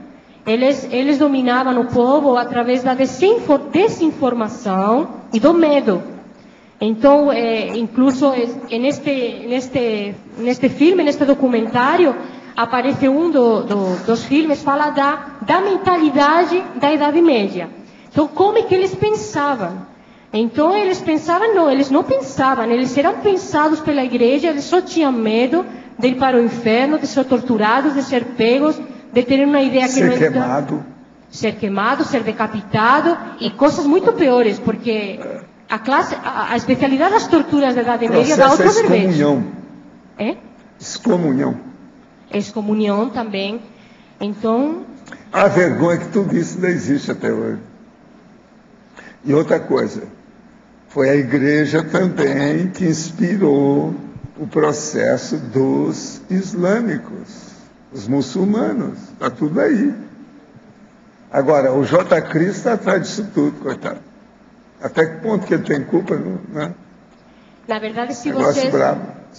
Eles dominavam o povo através da desinformação e do medo. Então, incluso neste filme, neste documentário, aparece um dos filmes, fala da mentalidade da Idade Média. Então, como é que eles pensavam? Então, eles não pensavam, eles eram pensados pela igreja, eles só tinham medo de ir para o inferno, de ser torturados, de ser pegos, de ter uma ideia que não queimado. Ser queimado, ser decapitado, e coisas muito piores, porque a especialidade das torturas da Idade Média dá outro verbete. Excomunhão. É? Excomunhão. Excomunhão também. Então... A vergonha que tudo isso ainda existe até hoje. E outra coisa, foi a igreja também que inspirou o processo dos islâmicos, os muçulmanos, está tudo aí. Agora, o J. Cristo está atrás disso tudo, coitado. Até que ponto que ele tem culpa, né? Na verdade, se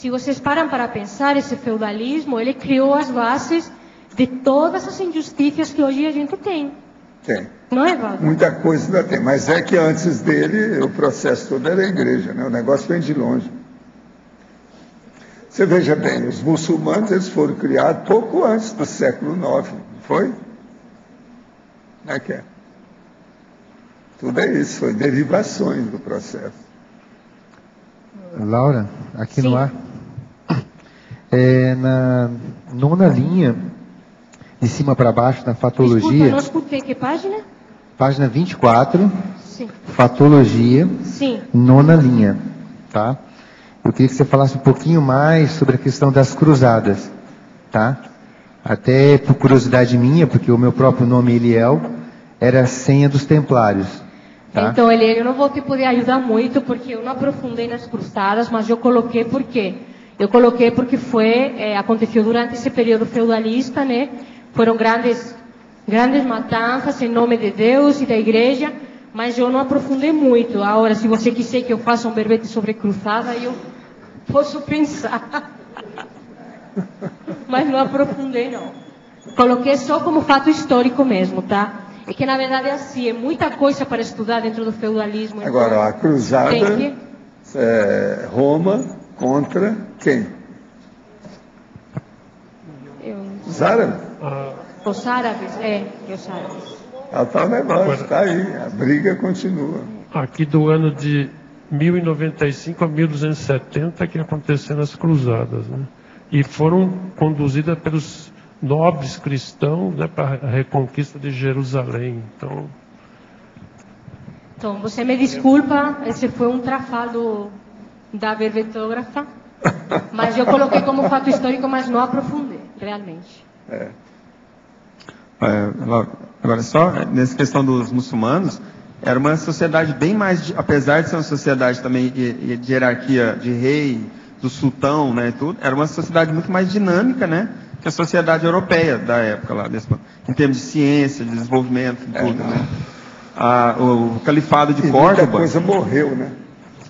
vocês param para pensar, esse feudalismo, ele criou as bases de todas as injustiças que hoje a gente tem. Tem. Não é, Valdo? Muita coisa ainda tem, mas é que antes dele, o processo todo era a igreja, né? O negócio vem de longe. Você veja bem, os muçulmanos, eles foram criados pouco antes do século IX, não foi? Como é que é? Tudo é isso, foi derivações do processo. Laura, aqui Sim. no ar, na nona linha, de cima para baixo, na fatologia. Desculpa, não escutei, que página? Página 24, Sim. fatologia, Sim. nona linha, tá? Eu queria que você falasse um pouquinho mais sobre a questão das cruzadas, tá? Até por curiosidade minha, porque o meu próprio nome, Eliel, era a senha dos templários. Tá? Então, Eliel, eu não vou te poder ajudar muito, porque eu não aprofundei nas cruzadas, mas eu coloquei por quê? Eu coloquei porque aconteceu durante esse período feudalista, né? Foram grandes matanças em nome de Deus e da igreja, mas eu não aprofundei muito. Agora, se você quiser que eu faça um verbete sobre cruzada, eu posso pensar. Mas não aprofundei, não. Coloquei só como fato histórico mesmo, tá? É que, na verdade, é assim, é muita coisa para estudar dentro do feudalismo. Então, agora, a cruzada, Roma contra quem? Os árabes. Os árabes, os árabes. Tá o negócio, está aí, a briga continua. Aqui do ano de 1095 a 1270 que aconteceram as cruzadas, né? E foram conduzidas pelos nobres cristãos, né, para a reconquista de Jerusalém. Então, você me desculpa, esse foi um trafado da verbetógrafa, mas eu coloquei como fato histórico, mas não aprofundei, realmente. Agora, só nessa questão dos muçulmanos, era uma sociedade bem mais, apesar de ser uma sociedade também de hierarquia de rei, do sultão, né, tudo, era uma sociedade muito mais dinâmica, né, que a sociedade europeia da época lá, em termos de ciência, de desenvolvimento, tudo, né. O califado de Córdoba. Muita coisa morreu, né?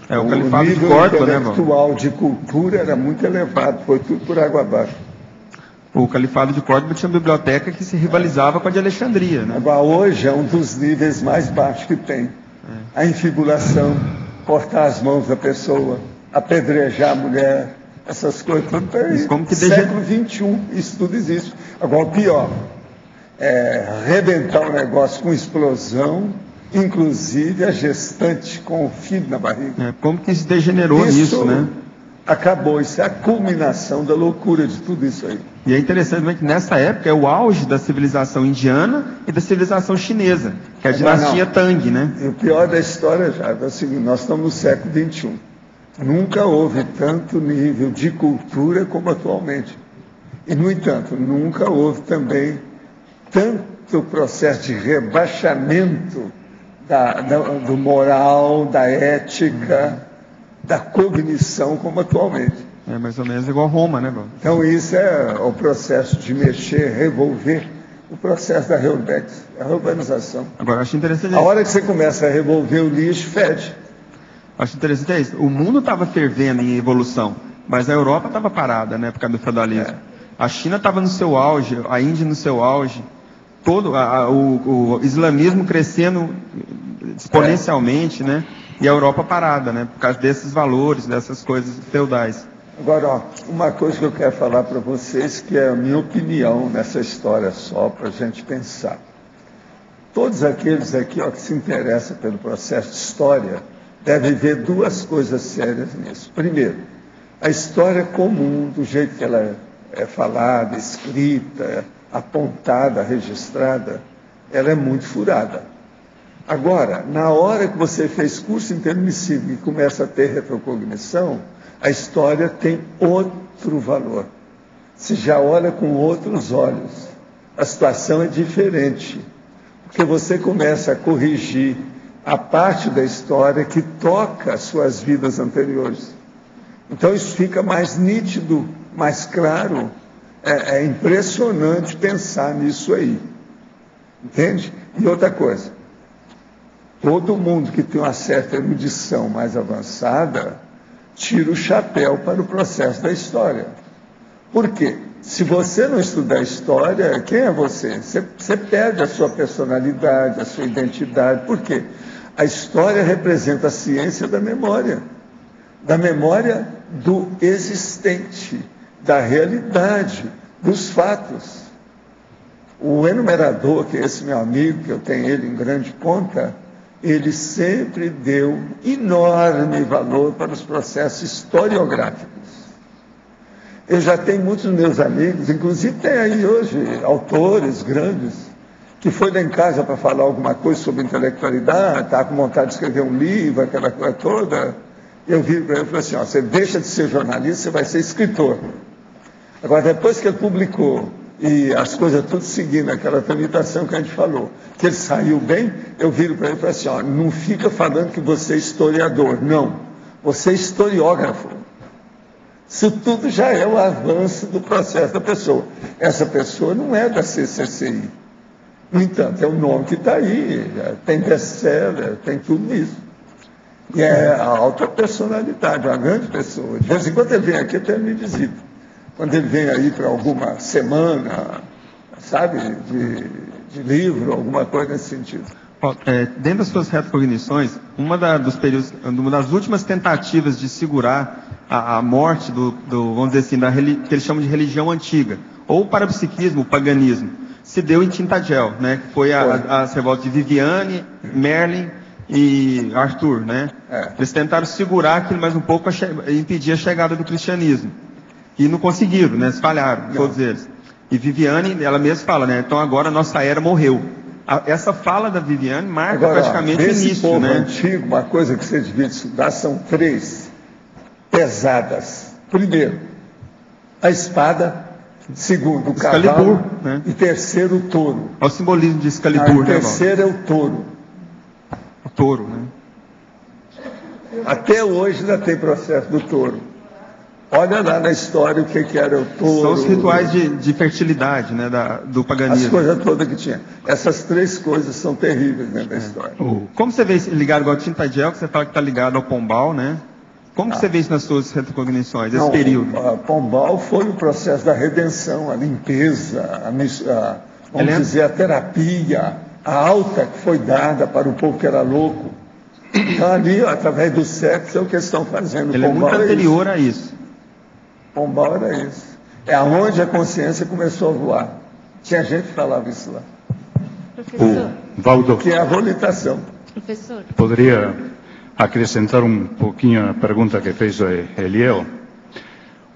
O califado de Córdoba, né, o nível intelectual de cultura era muito elevado, foi tudo por água abaixo. O califado de Córdoba tinha uma biblioteca que se rivalizava com a de Alexandria, né? Agora, hoje é um dos níveis mais baixos que tem. A infibulação, cortar as mãos da pessoa, apedrejar a mulher, essas coisas, tudo tem. Como que século XXI, isso tudo existe. Agora, o pior é arrebentar o negócio com explosão, inclusive a gestante com o filho na barriga. Como que se degenerou nisso, né? Acabou, isso é a culminação da loucura de tudo isso aí. E é interessante que nessa época é o auge da civilização indiana e da civilização chinesa, que é a dinastia Tang, né? E o pior da história já é o seguinte, nós estamos no século XXI. Nunca houve tanto nível de cultura como atualmente. E, no entanto, nunca houve também tanto processo de rebaixamento do moral, da ética, da cognição como atualmente. É mais ou menos igual Roma, né, Bruno? Então isso é o processo de mexer, revolver, o processo da Reurbex, a urbanização. Agora, acho interessante. A hora que você começa a revolver o lixo, fede. Acho interessante isso. O mundo estava fervendo em evolução, mas a Europa estava parada, né, por causa do feudalismo. A China estava no seu auge, a Índia no seu auge, todo o islamismo crescendo exponencialmente, né? E a Europa parada, né? Por causa desses valores, dessas coisas feudais. Agora, uma coisa que eu quero falar para vocês, que é a minha opinião nessa história só, para a gente pensar. Todos aqueles aqui que se interessam pelo processo de história, devem ver duas coisas sérias nisso. Primeiro, a história comum, do jeito que ela é falada, escrita, apontada, registrada, ela é muito furada. Agora, na hora que você fez curso intermissivo e começa a ter retrocognição, a história tem outro valor. Você já olha com outros olhos. A situação é diferente. Porque você começa a corrigir a parte da história que toca as suas vidas anteriores. Então isso fica mais nítido, mais claro. É impressionante pensar nisso aí. Entende? E outra coisa. Todo mundo que tem uma certa erudição mais avançada tira o chapéu para o processo da história. Por quê? Se você não estudar história, quem é você? Você perde a sua personalidade, a sua identidade. Por quê? A história representa a ciência da memória do existente, da realidade, dos fatos. O enumerador, que é esse meu amigo, que eu tenho ele em grande conta, ele sempre deu enorme valor para os processos historiográficos. Eu já tenho muitos meus amigos, inclusive tem aí hoje autores grandes, que foi lá em casa para falar alguma coisa sobre intelectualidade, estava com vontade de escrever um livro, aquela coisa toda. Eu vi para ele e falei assim, você deixa de ser jornalista, você vai ser escritor. Agora, depois que ele publicou, e as coisas tudo seguindo aquela tramitação que a gente falou, que ele saiu bem, eu viro para ele e falei assim, não fica falando que você é historiador, não, você é historiógrafo. Isso tudo já é o avanço do processo da pessoa. Essa pessoa não é da CCCI. No entanto, é o nome que está aí, tem best-seller, tem tudo isso. E é a alta personalidade, uma grande pessoa. De vez em quando ele vem aqui, até me visita. Quando ele vem aí para alguma semana, sabe, de livro, alguma coisa nesse sentido. Dentro das suas retrocognições, uma das últimas tentativas de segurar a morte vamos dizer assim, que eles chamam de religião antiga, ou o parapsiquismo, o paganismo, se deu em Tintagel, né, que foi a revolta de Viviane, Merlin e Arthur, né? Eles tentaram segurar aquilo mais um pouco, impedir a chegada do cristianismo. E não conseguiram, né? Falharam, todos eles. E Viviane, ela mesma fala, né? Então agora a nossa era morreu. Essa fala da Viviane marca praticamente o início, povo né? antigo, uma coisa que você devia estudar são três pesadas. Primeiro, a espada, Segundo, o Excalibur, cavalo. né? E terceiro, o touro. Olha o simbolismo de Excalibur, O né, terceiro é o touro. O touro, né? Até hoje ainda tem processo do touro. Olha lá na história o que era o touro. São os rituais de fertilidade, né, do paganismo. As coisas todas que tinha. Essas três coisas são terríveis dentro da história. Como você vê isso ligado igual ao Tintagel, que você fala que está ligado ao Pombal, né? Como que você vê isso nas suas retrocognições, esse período? A Pombal foi o processo da redenção, a limpeza, vamos dizer, a terapia, a alta que foi dada para o povo que era louco. Então ali, através do sexo, é o que eles estão fazendo. Ele Pombal é muito anterior a isso. Pombal era isso. É aonde a consciência começou a voar. Tinha gente que falava isso lá. Professor. Valdo, Que é a volitação. Professor. poderia acrescentar um pouquinho a pergunta que fez o Eliel.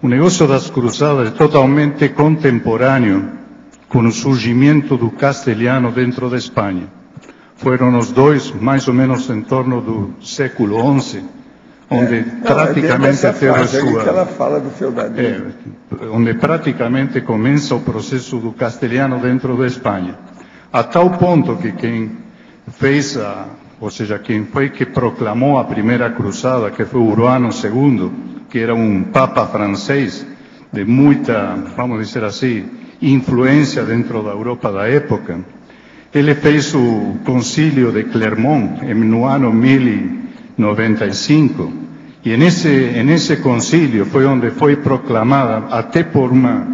O negócio das cruzadas é totalmente contemporâneo com o surgimento do castelhano dentro da Espanha. Foram os dois, mais ou menos em torno do século XI, onde praticamente teve a sua... que ela fala do feudalismo. Onde praticamente começa o processo do castelhano dentro da Espanha. A tal ponto que quem fez ou seja, quem foi que proclamou a primeira cruzada, que foi Urbano II, que era um papa francês de muita, vamos dizer assim, influência dentro da Europa da época, ele fez o concílio de Clermont no ano 1095, e nesse concílio foi onde foi proclamada, até por uma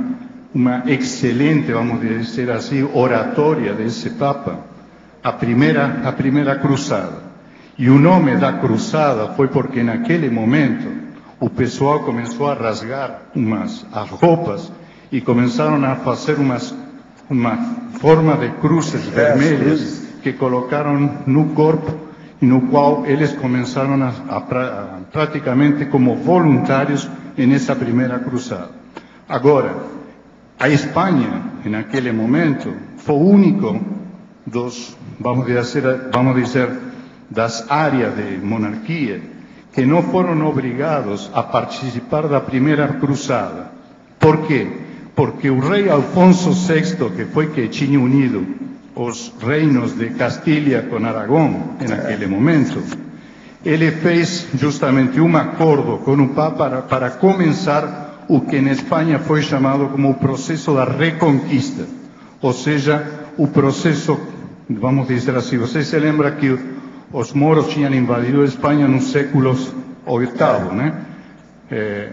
excelente, vamos dizer assim, oratória desse papa, a primeira cruzada. E o nome da cruzada foi porque naquele momento o pessoal começou a rasgar as roupas e começaram a fazer uma forma de cruzes vermelhas que colocaram no corpo e no qual eles começaram praticamente como voluntários nessa primeira cruzada. Agora, a Espanha, naquele momento, foi o único vamos dizer, das áreas de monarquia que não foram obrigados a participar da primeira cruzada. Por quê? Porque o rei Alfonso VI, que foi que tinha unido os reinos de Castilha com Aragão naquele momento, ele fez justamente um acordo com o Papa para começar o que em Espanha foi chamado como o processo da reconquista, ou seja, o processo, vamos dizer assim, você se lembra que os moros tinham invadido a Espanha no século VIII, né?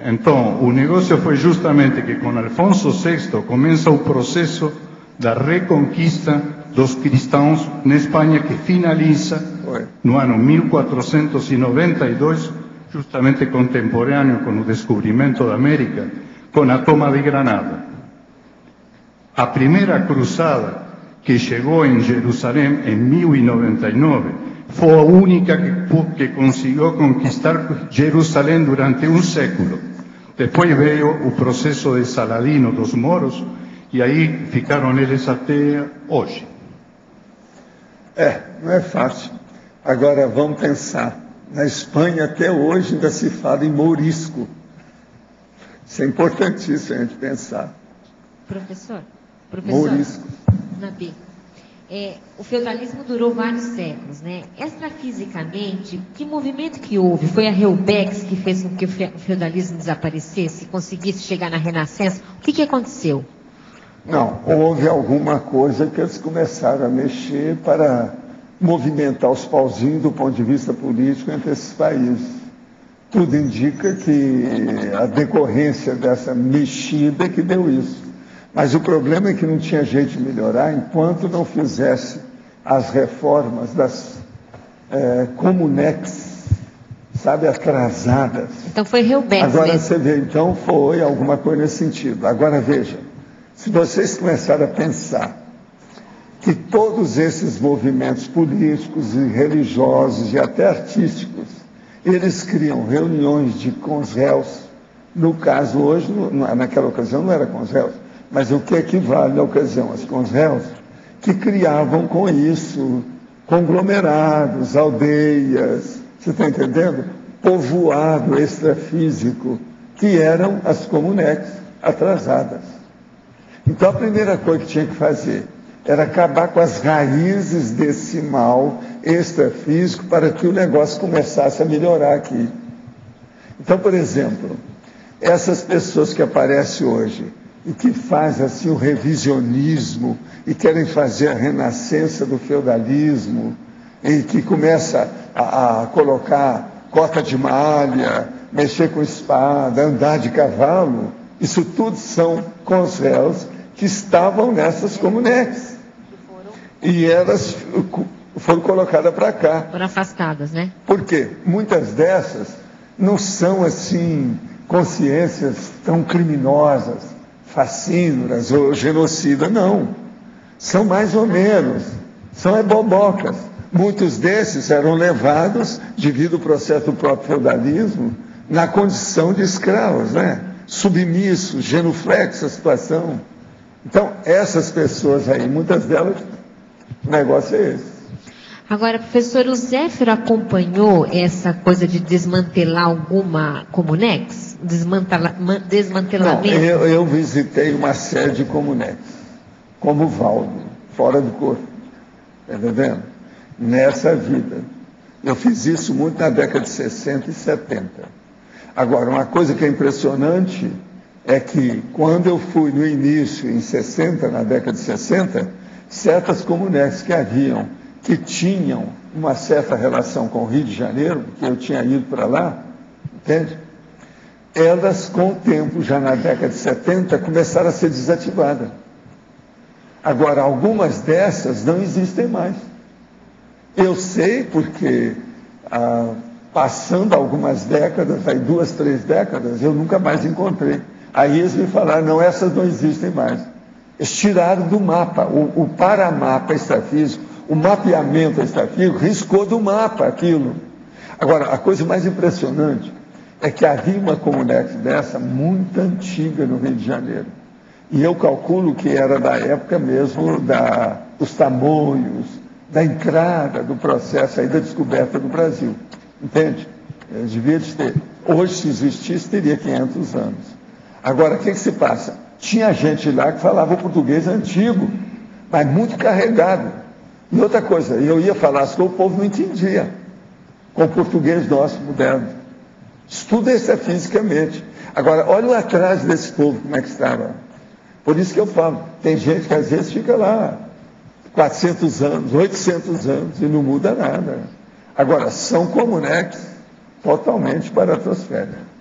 Então, o negócio foi justamente que com Alfonso VI começa o processo da reconquista dos cristãos na Espanha, que finaliza no ano 1492, justamente contemporâneo com o descobrimento da América, com a toma de Granada. A primeira cruzada que chegou em Jerusalém em 1099 foi a única que conseguiu conquistar Jerusalém durante um século. Depois veio o processo de Saladino dos moros e aí ficaram eles até hoje. Não é fácil. Agora vamos pensar. Na Espanha até hoje ainda se fala em mourisco. Isso é importantíssimo a gente pensar. Professor, Mourisco. Nabi, o feudalismo durou vários séculos, né? Extrafisicamente, que movimento que houve? Foi a Reubex que fez com que o feudalismo desaparecesse, conseguisse chegar na Renascença? O que aconteceu? Não, houve alguma coisa que eles começaram a mexer para movimentar os pauzinhos do ponto de vista político entre esses países. Tudo indica que a decorrência dessa mexida que deu isso. Mas o problema é que não tinha jeito de melhorar enquanto não fizesse as reformas das comunex, sabe, atrasadas. Então foi Reubex Agora mesmo. você vê, então foi alguma coisa nesse sentido. Agora veja, se vocês começarem a pensar que todos esses movimentos políticos e religiosos e até artísticos, eles criam reuniões com os réus, no caso hoje, naquela ocasião não era com os réus, mas o que equivale à ocasião, com os réus, que criavam com isso conglomerados, aldeias, você está entendendo? Povoado extrafísico, que eram as comunex atrasadas. Então a primeira coisa que tinha que fazer era acabar com as raízes desse mal extrafísico para que o negócio começasse a melhorar aqui. Então, por exemplo, essas pessoas que aparecem hoje e que fazem assim o revisionismo e querem fazer a renascença do feudalismo e que começa a colocar cota de malha, mexer com espada, andar de cavalo, isso tudo são conselhos que estavam nessas comunex. E elas foram colocadas para cá. Foram afastadas, né? Por quê? Muitas dessas não são assim consciências tão criminosas, fascínoras ou genocidas, não. São mais ou menos, são bobocas. Muitos desses eram levados, devido ao processo do próprio feudalismo, na condição de escravos, né? Submissos, genuflexos a situação. Então, essas pessoas aí, muitas delas, o negócio é esse. Agora, professor, o Zéfiro acompanhou essa coisa de desmantelar alguma comunex? Desmantelamento? Não, eu visitei uma série de comunex, como o Valdo, fora do corpo. Está entendendo? Nessa vida. Eu fiz isso muito na década de 60 e 70. Agora, uma coisa que é impressionante é que quando eu fui no início, em 60, na década de 60, certas comunex que haviam, que tinham uma certa relação com o Rio de Janeiro, que eu tinha ido para lá, entende? Elas, com o tempo, já na década de 70, começaram a ser desativadas. Agora, algumas dessas não existem mais. Eu sei porque, passando algumas décadas, aí 2, 3 décadas, eu nunca mais encontrei. Aí eles me falaram, não, essas não existem mais. Eles tiraram do mapa, o paramapa extrafísico, o mapeamento extrafísico, riscou do mapa aquilo. Agora, a coisa mais impressionante é que havia uma comunex dessa muito antiga no Rio de Janeiro. E eu calculo que era da época mesmo dos tamanhos, da entrada do processo aí da descoberta do Brasil. Entende? Devia de ter. Hoje, se existisse, teria 500 anos. Agora, o que se passa? Tinha gente lá que falava o português antigo, mas muito carregado. E outra coisa, eu ia falar as coisas, o povo não entendia, com o português nosso moderno. Estuda isso fisicamente. Agora, olha o atraso desse povo, como é que estava. Por isso que eu falo, tem gente que às vezes fica lá 400 anos, 800 anos e não muda nada. Agora, são comunex totalmente paratosféricas.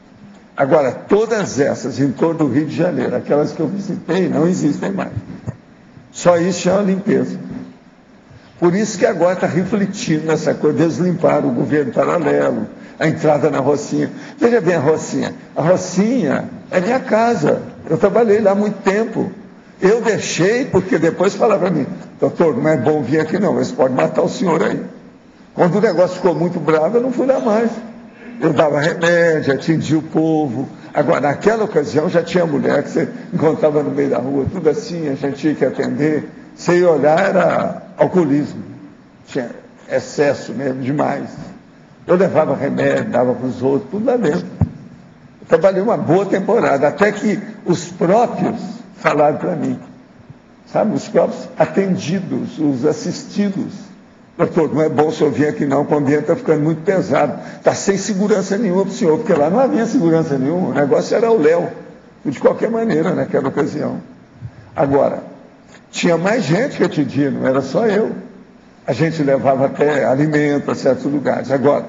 Agora, todas essas em torno do Rio de Janeiro, aquelas que eu visitei, não existem mais. Só isso é uma limpeza. Por isso que agora está refletindo nessa coisa, eles limparam o governo paralelo, a entrada na Rocinha. Veja bem a Rocinha. A Rocinha é minha casa. Eu trabalhei lá há muito tempo. Eu deixei, porque depois falaram para mim, doutor, não é bom vir aqui não, eles podem matar o senhor aí. Quando o negócio ficou muito bravo, eu não fui lá mais. Eu dava remédio, atendia o povo. Agora, naquela ocasião, já tinha mulher que você encontrava no meio da rua, tudo assim, a gente tinha que atender. Você ia olhar, era alcoolismo. Tinha excesso mesmo, demais. Eu levava remédio, dava para os outros, tudo lá dentro. Eu trabalhei uma boa temporada, até que os próprios falaram para mim, sabe, os próprios atendidos, os assistidos. Doutor, não é bom o senhor vir aqui não, o ambiente está ficando muito pesado. Está sem segurança nenhuma para o senhor, porque lá não havia segurança nenhuma, o negócio era o Léo, de qualquer maneira, naquela ocasião. Agora, tinha mais gente que atendia, não era só eu. A gente levava até alimento a certos lugares. Agora,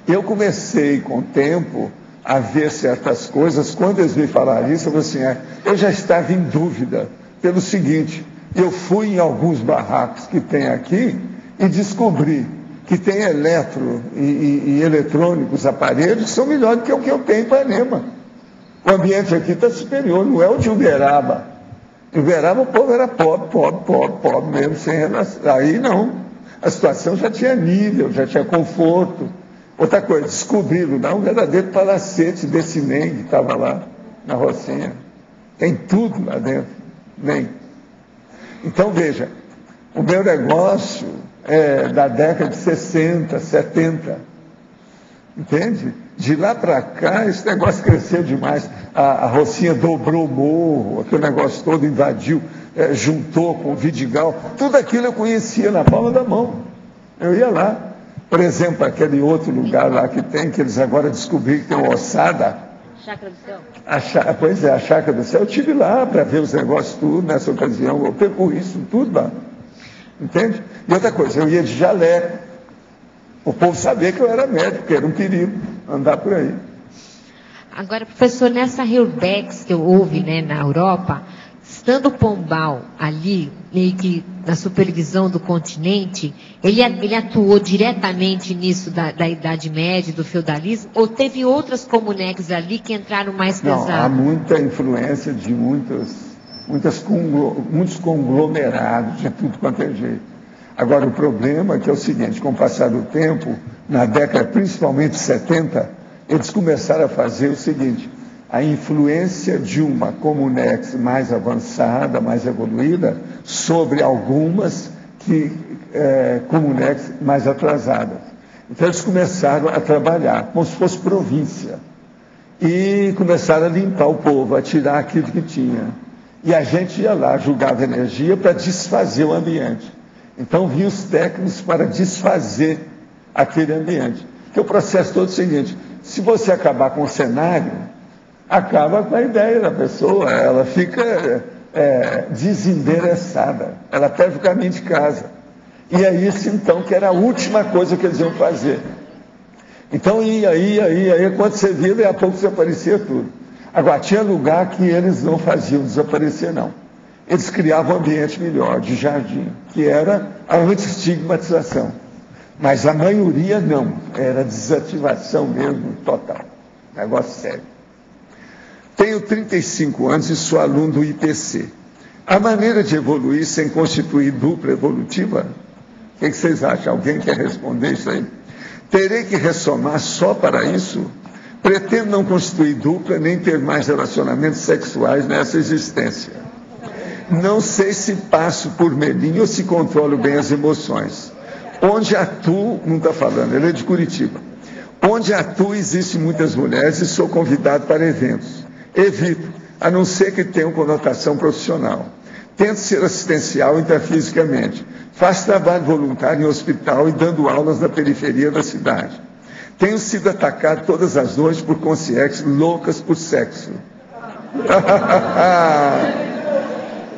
eu comecei com o tempo a ver certas coisas. Quando eles me falaram isso, eu falei assim, eu já estava em dúvida pelo seguinte, eu fui em alguns barracos que tem aqui e descobri que tem e eletrônicos, aparelhos que são melhores do que o que eu tenho em Ipanema. O ambiente aqui está superior, não é o de Uberaba. Em Uberaba o povo era pobre mesmo, sem relação. Aí não, a situação já tinha nível, já tinha conforto. Outra coisa, descobriram lá um verdadeiro palacete desse NEM que estava lá na Rocinha. Tem tudo lá dentro, NEM. Então veja, o meu negócio é da década de 60, 70. Entende? De lá para cá, esse negócio cresceu demais. A Rocinha dobrou o morro, aquele negócio todo invadiu, juntou com o Vidigal. Tudo aquilo eu conhecia na palma da mão. Eu ia lá. Por exemplo, aquele outro lugar lá que eles agora descobriram que tem uma ossada. Chácara do Céu. Pois é, a Chácara do Céu. Eu estive lá para ver os negócios tudo nessa ocasião. Eu percorri isso tudo lá. Entende? E outra coisa, eu ia de jaleco. O povo sabia que eu era médico, que era um perigo andar por aí. Agora, professor, nessa Reurbex que houve, né, na Europa, estando Pombal ali, meio que na supervisão do continente, ele atuou diretamente nisso da Idade Média, do feudalismo, ou teve outras comunex ali que entraram mais pesado? Não, há muita influência de muitos conglomerados, de tudo quanto é jeito. Agora, o problema é que é o seguinte, com o passar do tempo, na década principalmente 70, eles começaram a fazer o seguinte, a influência de uma comunex mais avançada, mais evoluída, sobre algumas comunex mais atrasadas. Então, eles começaram a trabalhar como se fosse província. E começaram a limpar o povo, a tirar aquilo que tinha. E a gente ia lá, julgava energia para desfazer o ambiente. Então, vinham os técnicos para desfazer aquele ambiente. Porque o processo todo é o seguinte, se você acabar com o cenário, acaba com a ideia da pessoa, ela fica desendereçada, ela perde o caminho de casa. E é isso, então, que era a última coisa que eles iam fazer. Então, ia, quando você via, daí a pouco desaparecia tudo. Agora, tinha lugar que eles não faziam desaparecer, não. Eles criavam um ambiente melhor, de jardim, que era a anti-estigmatização. Mas a maioria não, era desativação mesmo, total. Negócio sério. Tenho 35 anos e sou aluno do IPC. A maneira de evoluir sem constituir dupla evolutiva? O que vocês acham? Alguém quer responder isso aí? Terei que ressomar só para isso? Pretendo não constituir dupla, nem ter mais relacionamentos sexuais nessa existência. Não sei se passo por melinho ou se controlo bem as emoções. Onde atuo, não está falando, ele é de Curitiba. Onde atuo, existem muitas mulheres e sou convidado para eventos. Evito, a não ser que tenham conotação profissional. Tento ser assistencial intrafisicamente. Faço trabalho voluntário em hospital e dando aulas na periferia da cidade. Tenho sido atacado todas as noites por consciências loucas por sexo.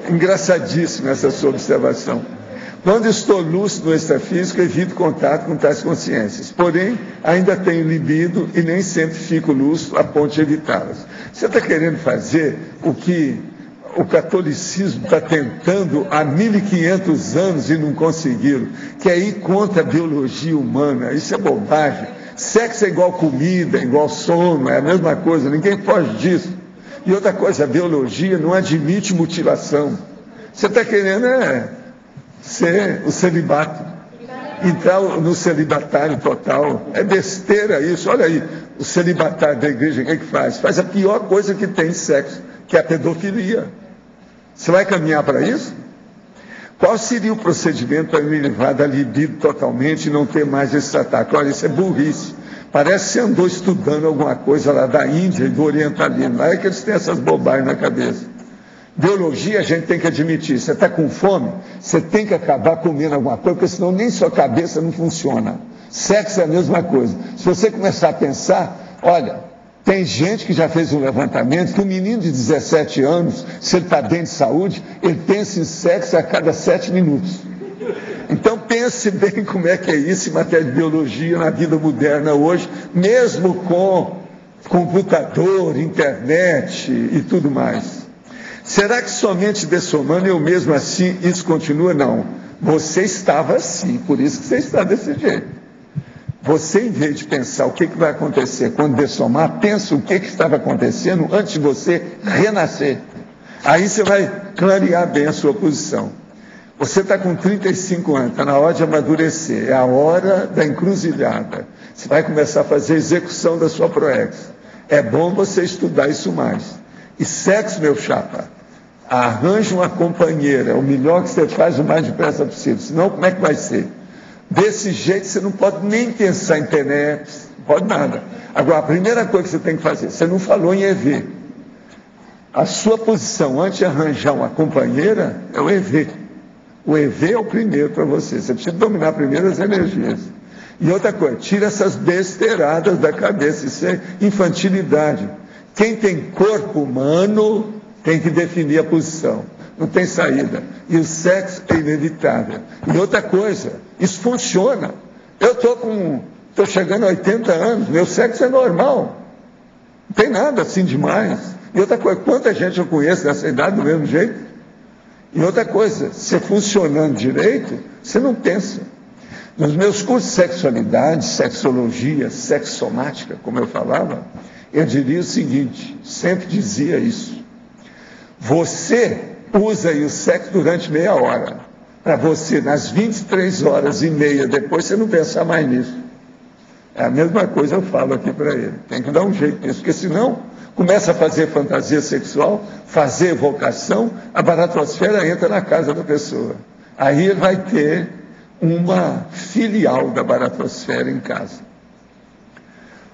Engraçadíssima essa sua observação. Quando estou lúcido no extrafísico, evito contato com tais consciências. Porém, ainda tenho libido e nem sempre fico lúcido a ponto de evitá-las. Você está querendo fazer o que o catolicismo está tentando há 1500 anos e não conseguiram, que é ir contra a biologia humana. Isso é bobagem. Sexo é igual comida, é igual sono, é a mesma coisa, ninguém foge disso. E outra coisa, a biologia não admite mutilação. Você está querendo ser o celibato, entrar no celibatário total. É besteira isso. Olha aí, o celibatário da igreja, o que é que faz? Faz a pior coisa que tem em sexo, que é a pedofilia. Você vai caminhar para isso? Qual seria o procedimento para me levar da libido totalmente e não ter mais esse ataque? Olha, isso é burrice. Parece que você andou estudando alguma coisa lá da Índia e do orientalismo. Lá é que eles têm essas bobagens na cabeça. Biologia a gente tem que admitir. Você está com fome, você tem que acabar comendo alguma coisa, porque senão nem sua cabeça não funciona. Sexo é a mesma coisa. Se você começar a pensar, olha, tem gente que já fez um levantamento que um menino de 17 anos, se ele está bem de saúde, ele pensa em sexo a cada 7 minutos. Então pense bem como é que é isso em matéria de biologia na vida moderna hoje, mesmo com computador, internet e tudo mais. Será que somente dessomando eu mesmo assim, isso continua? Não. Você estava assim, por isso que você está desse jeito. Você, em vez de pensar o que vai acontecer quando dessomar, pensa o que estava acontecendo antes de você renascer. Aí você vai clarear bem a sua posição. Você está com 35 anos, está na hora de amadurecer, é a hora da encruzilhada. Você vai começar a fazer a execução da sua proex. É bom você estudar isso mais. E sexo, meu chapa, arranje uma companheira, o melhor que você faz o mais depressa possível, senão como é que vai ser? Desse jeito você não pode nem pensar em peneps, pode nada. Agora, a primeira coisa que você tem que fazer, você não falou em EV. A sua posição antes de arranjar uma companheira é o EV. O EV é o primeiro para você. Você precisa dominar primeiro as energias. E outra coisa, tira essas besteiradas da cabeça. Isso é infantilidade. Quem tem corpo humano tem que definir a posição. Não tem saída. E o sexo é inevitável. E outra coisa, isso funciona. Eu estou chegando a 80 anos, meu sexo é normal. Não tem nada assim demais. E outra coisa, quanta gente eu conheço nessa idade do mesmo jeito? E outra coisa, você funcionando direito, você não pensa. Nos meus cursos de sexualidade, sexologia, sexomática, como eu falava, eu diria o seguinte, sempre dizia isso. Você usa aí o sexo durante meia hora, para você, nas 23h30 depois, você não pensar mais nisso. É a mesma coisa eu falo aqui para ele. Tem que dar um jeito nisso, porque senão começa a fazer fantasia sexual, fazer evocação, a baratosfera entra na casa da pessoa. Aí ele vai ter uma filial da baratosfera em casa.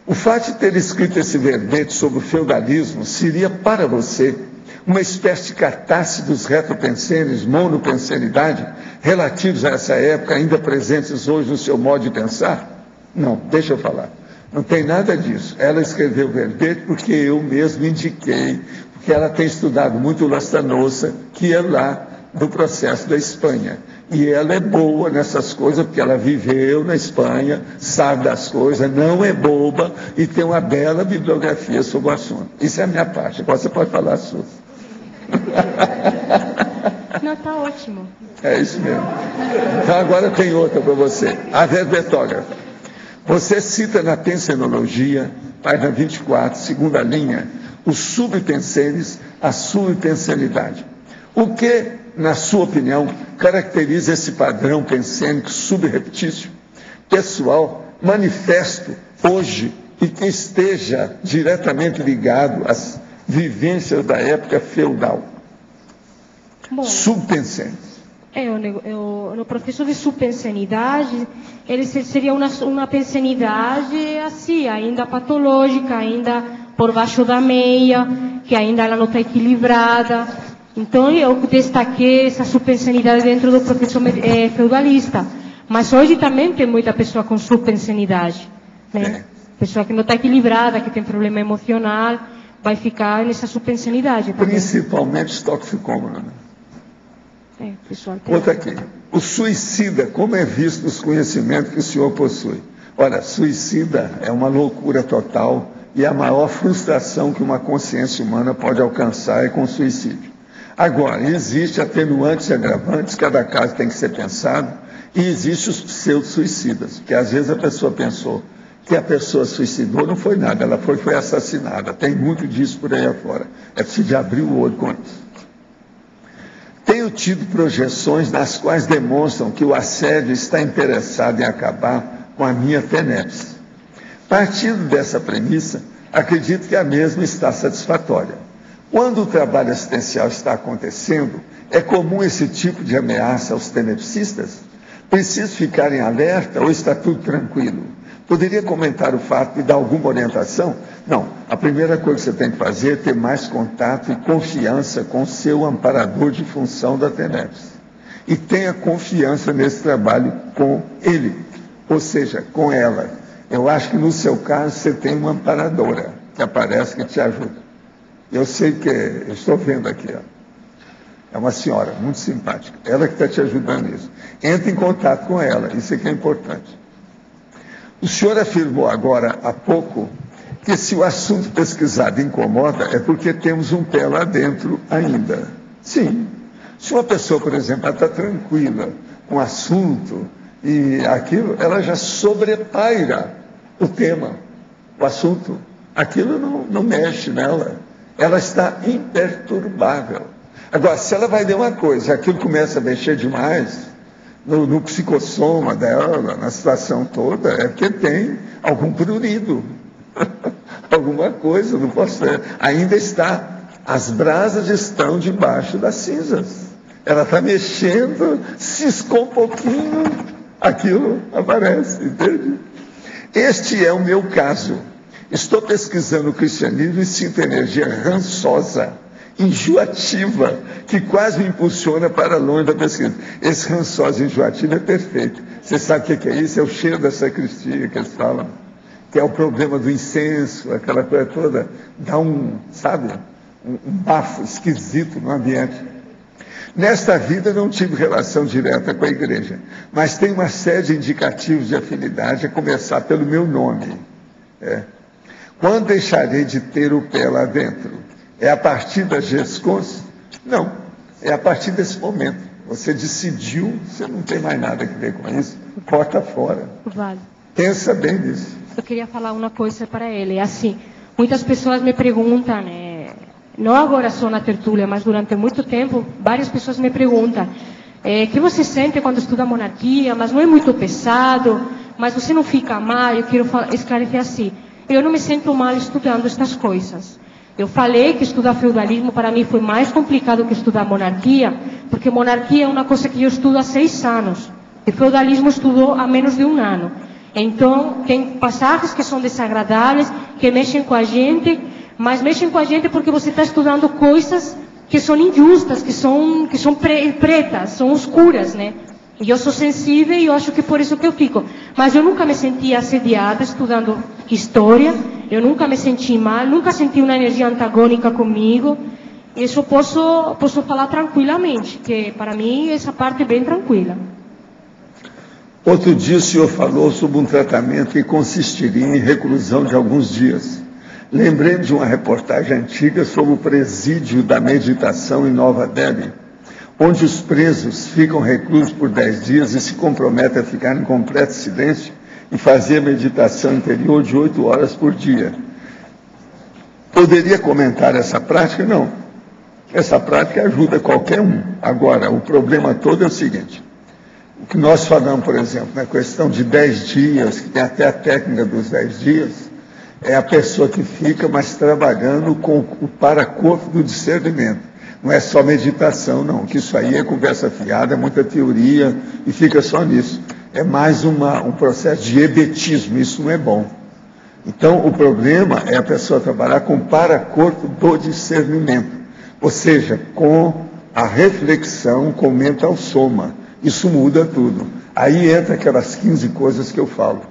O fato de ter escrito esse verbete sobre o feudalismo seria para você uma espécie de catarse dos retropensênios, monopensenidade, relativos a essa época, ainda presentes hoje no seu modo de pensar? Não, deixa eu falar. Não tem nada disso. Ela escreveu o verbete porque eu mesmo indiquei, porque ela tem estudado muito Lastanosa, que é lá do processo da Espanha. E ela é boa nessas coisas, porque ela viveu na Espanha, sabe das coisas, não é boba e tem uma bela bibliografia sobre o assunto. Isso é a minha parte. Agora você pode falar a sua. Não, está ótimo. É isso mesmo. Então agora tem outra para você. A verbetógrafa. Você cita na pensenologia, página 24, segunda linha, os subpensenes, a subpensenidade. O que, na sua opinião, caracteriza esse padrão pensênico subreptício, pessoal, manifesto hoje e que esteja diretamente ligado às vivências da época feudal? Bom, subpensênios. No processo de subpensenidade, ele seria uma pensenidade assim, ainda patológica, ainda por baixo da meia, que ainda ela não está equilibrada. Então, eu destaquei essa subpensenidade dentro do processo feudalista. Mas hoje também tem muita pessoa com subpensenidade, né? Pessoa que não está equilibrada, que tem problema emocional, vai ficar nessa subpensenidade também. Principalmente toxicômano, né? Outra aqui. O suicida, como é visto nos conhecimentos que o senhor possui? Olha, suicida é uma loucura total e a maior frustração que uma consciência humana pode alcançar é com suicídio. Agora, existe atenuantes e agravantes, cada caso tem que ser pensado, e existe os pseudo-suicidas, porque às vezes a pessoa pensou que a pessoa suicidou, não foi nada, ela foi assassinada. Tem muito disso por aí afora. É preciso abrir o olho com isso. Tenho tido projeções nas quais demonstram que o assédio está interessado em acabar com a minha tenepse. Partindo dessa premissa, acredito que a mesma está satisfatória. Quando o trabalho assistencial está acontecendo, é comum esse tipo de ameaça aos tenepsistas? Preciso ficar em alerta ou está tudo tranquilo? Poderia comentar o fato de dar alguma orientação? Não. A primeira coisa que você tem que fazer é ter mais contato e confiança com o seu amparador de função da tenepse. E tenha confiança nesse trabalho com ele, ou seja, com ela. Eu acho que no seu caso você tem uma amparadora que aparece, que te ajuda. Eu sei que, eu estou vendo aqui, ó. É uma senhora muito simpática, ela que está te ajudando nisso. Entre em contato com ela, isso aqui é importante. O senhor afirmou agora há pouco que se o assunto pesquisado incomoda é porque temos um pé lá dentro ainda. Sim. Se uma pessoa, por exemplo, está tranquila com o assunto e aquilo, ela já sobrepaira o tema, o assunto. Aquilo não mexe nela. Ela está imperturbável. Agora, se ela vai ler uma coisa, aquilo começa a mexer demais no psicossoma dela, na situação toda, é porque tem algum prurido, alguma coisa, não posso ser. Ainda está, as brasas estão debaixo das cinzas. Ela está mexendo, ciscou um pouquinho, aquilo aparece, entende? Este é o meu caso. Estou pesquisando o cristianismo e sinto energia rançosa, enjoativa, que quase me impulsiona para longe da pesquisa. Esse rançosa enjoativo é perfeito. Você sabe o que é isso? É o cheiro da sacristia que eles falam, que é o problema do incenso, aquela coisa toda, dá um bafo esquisito no ambiente. Nesta vida não tive relação direta com a igreja, mas tem uma série de indicativos de afinidade, a começar pelo meu nome. Quando deixarei de ter o pé lá dentro? É a partir da GESCONS? Não, é a partir desse momento. Você decidiu, você não tem mais nada a ver com isso, corta fora. Vale. Pensa bem nisso. Eu queria falar uma coisa para ele. É assim, muitas pessoas me perguntam, não agora só na tertúlia, mas durante muito tempo, várias pessoas me perguntam, o que você sente quando estuda monarquia, mas não é muito pesado, mas você não fica mal? Eu quero esclarecer assim. Eu não me sinto mal estudando estas coisas. Eu falei que estudar feudalismo para mim foi mais complicado que estudar monarquia, porque monarquia é uma coisa que eu estudo há 6 anos. E feudalismo estudou há menos de 1 ano. Então, tem passagens que são desagradáveis, que mexem com a gente, mas mexem com a gente porque você está estudando coisas que são injustas, que são pretas, são escuras, né? E eu sou sensível e eu acho que por isso que eu fico. Mas eu nunca me senti assediada estudando história, eu nunca me senti mal, nunca senti uma energia antagônica comigo. Isso posso falar tranquilamente, que para mim essa parte é bem tranquila. Outro dia o senhor falou sobre um tratamento que consistiria em reclusão de alguns dias. Lembrei de uma reportagem antiga sobre o presídio da meditação em Nova Delhi, onde os presos ficam reclusos por 10 dias e se comprometem a ficar em completo silêncio e fazer meditação interior de 8 horas por dia. Poderia comentar essa prática? Não. Essa prática ajuda qualquer um. Agora, o problema todo é o seguinte: o que nós falamos, por exemplo, na questão de 10 dias, que tem até a técnica dos 10 dias, é a pessoa que fica mais trabalhando com o paracorpo do discernimento. Não é só meditação, não, que isso aí é conversa fiada, é muita teoria e fica só nisso. É mais um processo de hebetismo, isso não é bom. Então, o problema é a pessoa trabalhar com o paracorpo do discernimento, ou seja, com a reflexão, com o mental soma. Isso muda tudo. Aí entra aquelas 15 coisas que eu falo.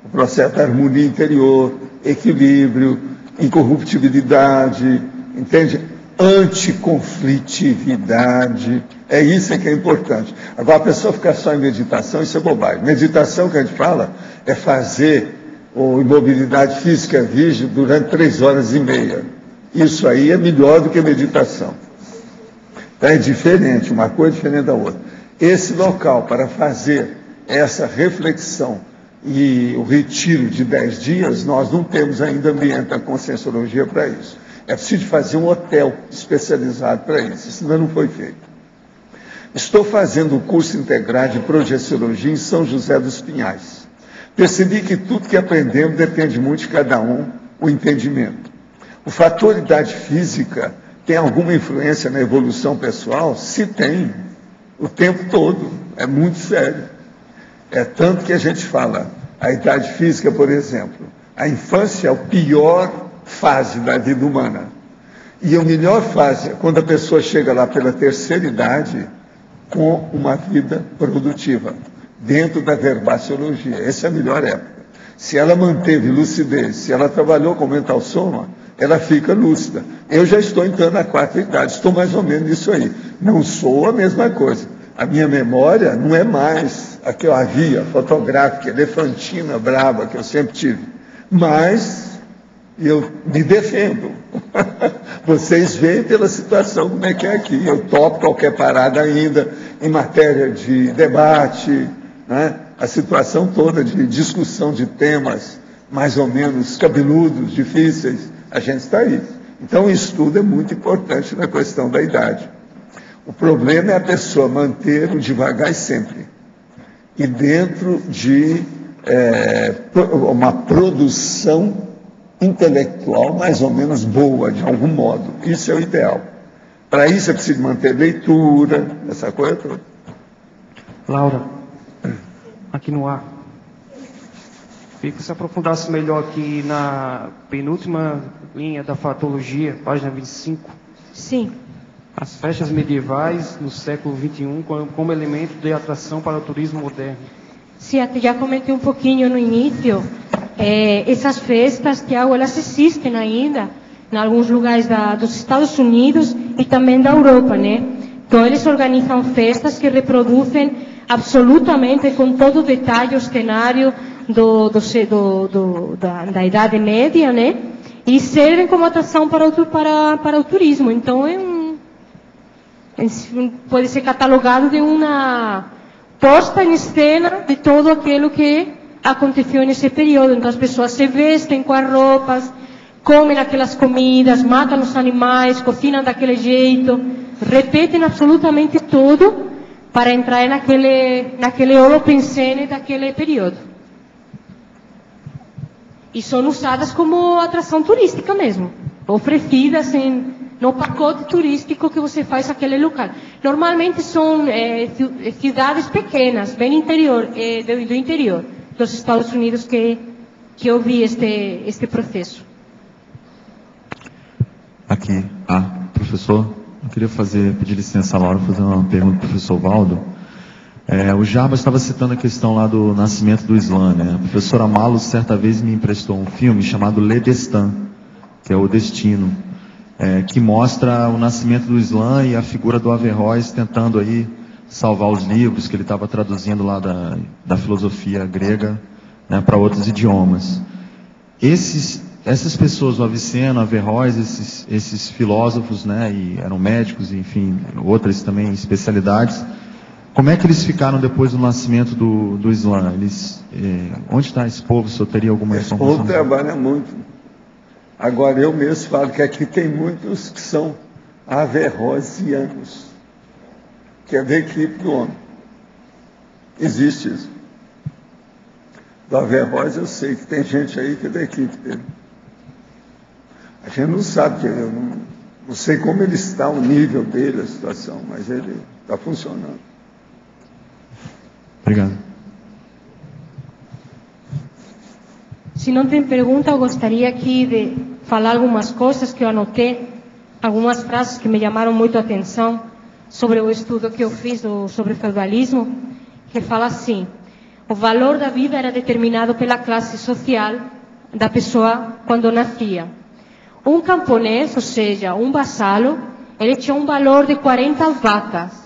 O processo da harmonia interior, equilíbrio, incorruptibilidade, entende? Anticonflitividade, é isso que é importante. Agora, a pessoa ficar só em meditação, isso é bobagem. Meditação que a gente fala é fazer imobilidade física rígida durante 3 horas e meia. Isso aí é melhor do que meditação. Então, é diferente, uma coisa diferente da outra. Esse local para fazer essa reflexão e o retiro de 10 dias, nós não temos ainda ambiente da conscienciologia para isso. É preciso fazer um hotel especializado para isso, isso ainda não foi feito. Estou fazendo o curso integrado de projeciologia em São José dos Pinhais. Percebi que tudo que aprendemos depende muito de cada um, o entendimento. O fator idade física tem alguma influência na evolução pessoal? Se tem, o tempo todo, é muito sério. É tanto que a gente fala, a idade física, por exemplo, a infância é a pior fase da vida humana. E a melhor fase é quando a pessoa chega lá pela terceira idade com uma vida produtiva, dentro da verbaciologia. Essa é a melhor época. Se ela manteve lucidez, se ela trabalhou com mental soma, ela fica lúcida. Eu já estou entrando na 4ª idade, estou mais ou menos nisso aí. Não sou a mesma coisa. A minha memória não é mais a que eu havia, fotográfica, elefantina, brava, que eu sempre tive. Mas eu me defendo. Vocês veem pela situação como é que é aqui. Eu topo qualquer parada ainda em matéria de debate, né? A situação toda de discussão de temas mais ou menos cabeludos, difíceis, a gente está aí. Então o estudo é muito importante na questão da idade. O problema é a pessoa manter o devagar e sempre. E dentro de uma produção intelectual mais ou menos boa, de algum modo. Isso é o ideal. Para isso é preciso manter leitura, essa coisa toda. Laura, aqui no ar. Queria que você aprofundasse melhor aqui na penúltima linha da fatologia, página 25. Sim. As festas medievais no século XXI como elemento de atração para o turismo moderno. Sim, até já comentei um pouquinho no início. Essas festas, Tiago, elas existem ainda em alguns lugares dos Estados Unidos e também da Europa, né? Então, eles organizam festas que reproduzem absolutamente com todo o detalhe o cenário da Idade Média, né? E servem como atração para o turismo. Então, pode ser catalogado de uma posta em cena de todo aquilo que aconteceu nesse período. Então, as pessoas se vestem com as roupas, comem aquelas comidas, matam os animais, cozinham daquele jeito, repetem absolutamente tudo para entrar naquele open scene daquele período. E são usadas como atração turística mesmo, oferecidas no pacote turístico que você faz naquele local. Normalmente são cidades pequenas, bem do interior dos Estados Unidos que eu vi este processo. Aqui, professor, eu queria pedir licença, Laura, fazer uma pergunta para o professor Valdo. O Jarbas estava citando a questão lá do nascimento do Islã, né? A professora Malo certa vez me emprestou um filme chamado Le Destin, que é o Destino, que mostra o nascimento do Islã e a figura do Averroes tentando aí salvar os livros que ele estava traduzindo lá da filosofia grega, né, para outros idiomas. Essas pessoas, o Avicena, Averroes, esses filósofos, né, e eram médicos, enfim, outras também especialidades. Como é que eles ficaram depois do nascimento do Islã? Onde está esse povo? O senhor teria alguma informação? Esse povo trabalha muito. Agora, eu mesmo falo que aqui tem muitos que são averroesianos, que é da equipe do homem. Existe isso. Do Averroes eu sei que tem gente aí que é da equipe dele. A gente não sabe, eu não sei como ele está, o nível dele, a situação, mas ele está funcionando. Obrigado. Se não tem pergunta, eu gostaria aqui de falar algumas coisas que eu anotei, algumas frases que me chamaram muito a atenção sobre o estudo que eu fiz sobre o feudalismo, que fala assim: o valor da vida era determinado pela classe social da pessoa quando nascia. Um camponês, ou seja, um vassalo, ele tinha um valor de 40 vacas.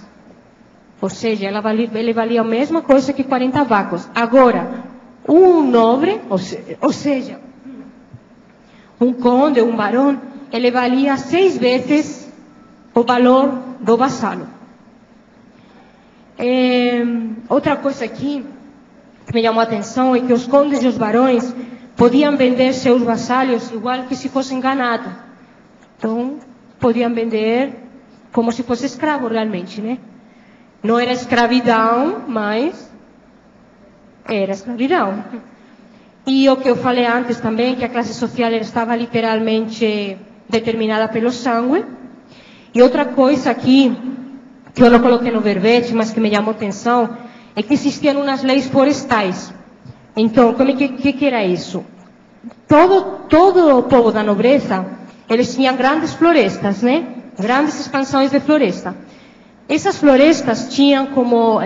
Ou seja, ele valia a mesma coisa que 40 vacas. Agora, um nobre, ou seja, um conde, um barão, ele valia 6 vezes o valor do vassalo. Outra coisa aqui que me chamou a atenção é que os condes e os barões podiam vender seus vassalos igual que se fossem ganado. Então, podiam vender como se fosse escravo realmente, né? Não era escravidão, mas era escravidão. E o que eu falei antes também, que a classe social estava literalmente determinada pelo sangue. E outra coisa aqui, que eu não coloquei no verbete, mas que me chamou atenção, é que existiam umas leis florestais. Então, que era isso? Todo o povo da nobreza, eles tinham grandes florestas, né? Grandes expansões de floresta. Essas florestas tinham como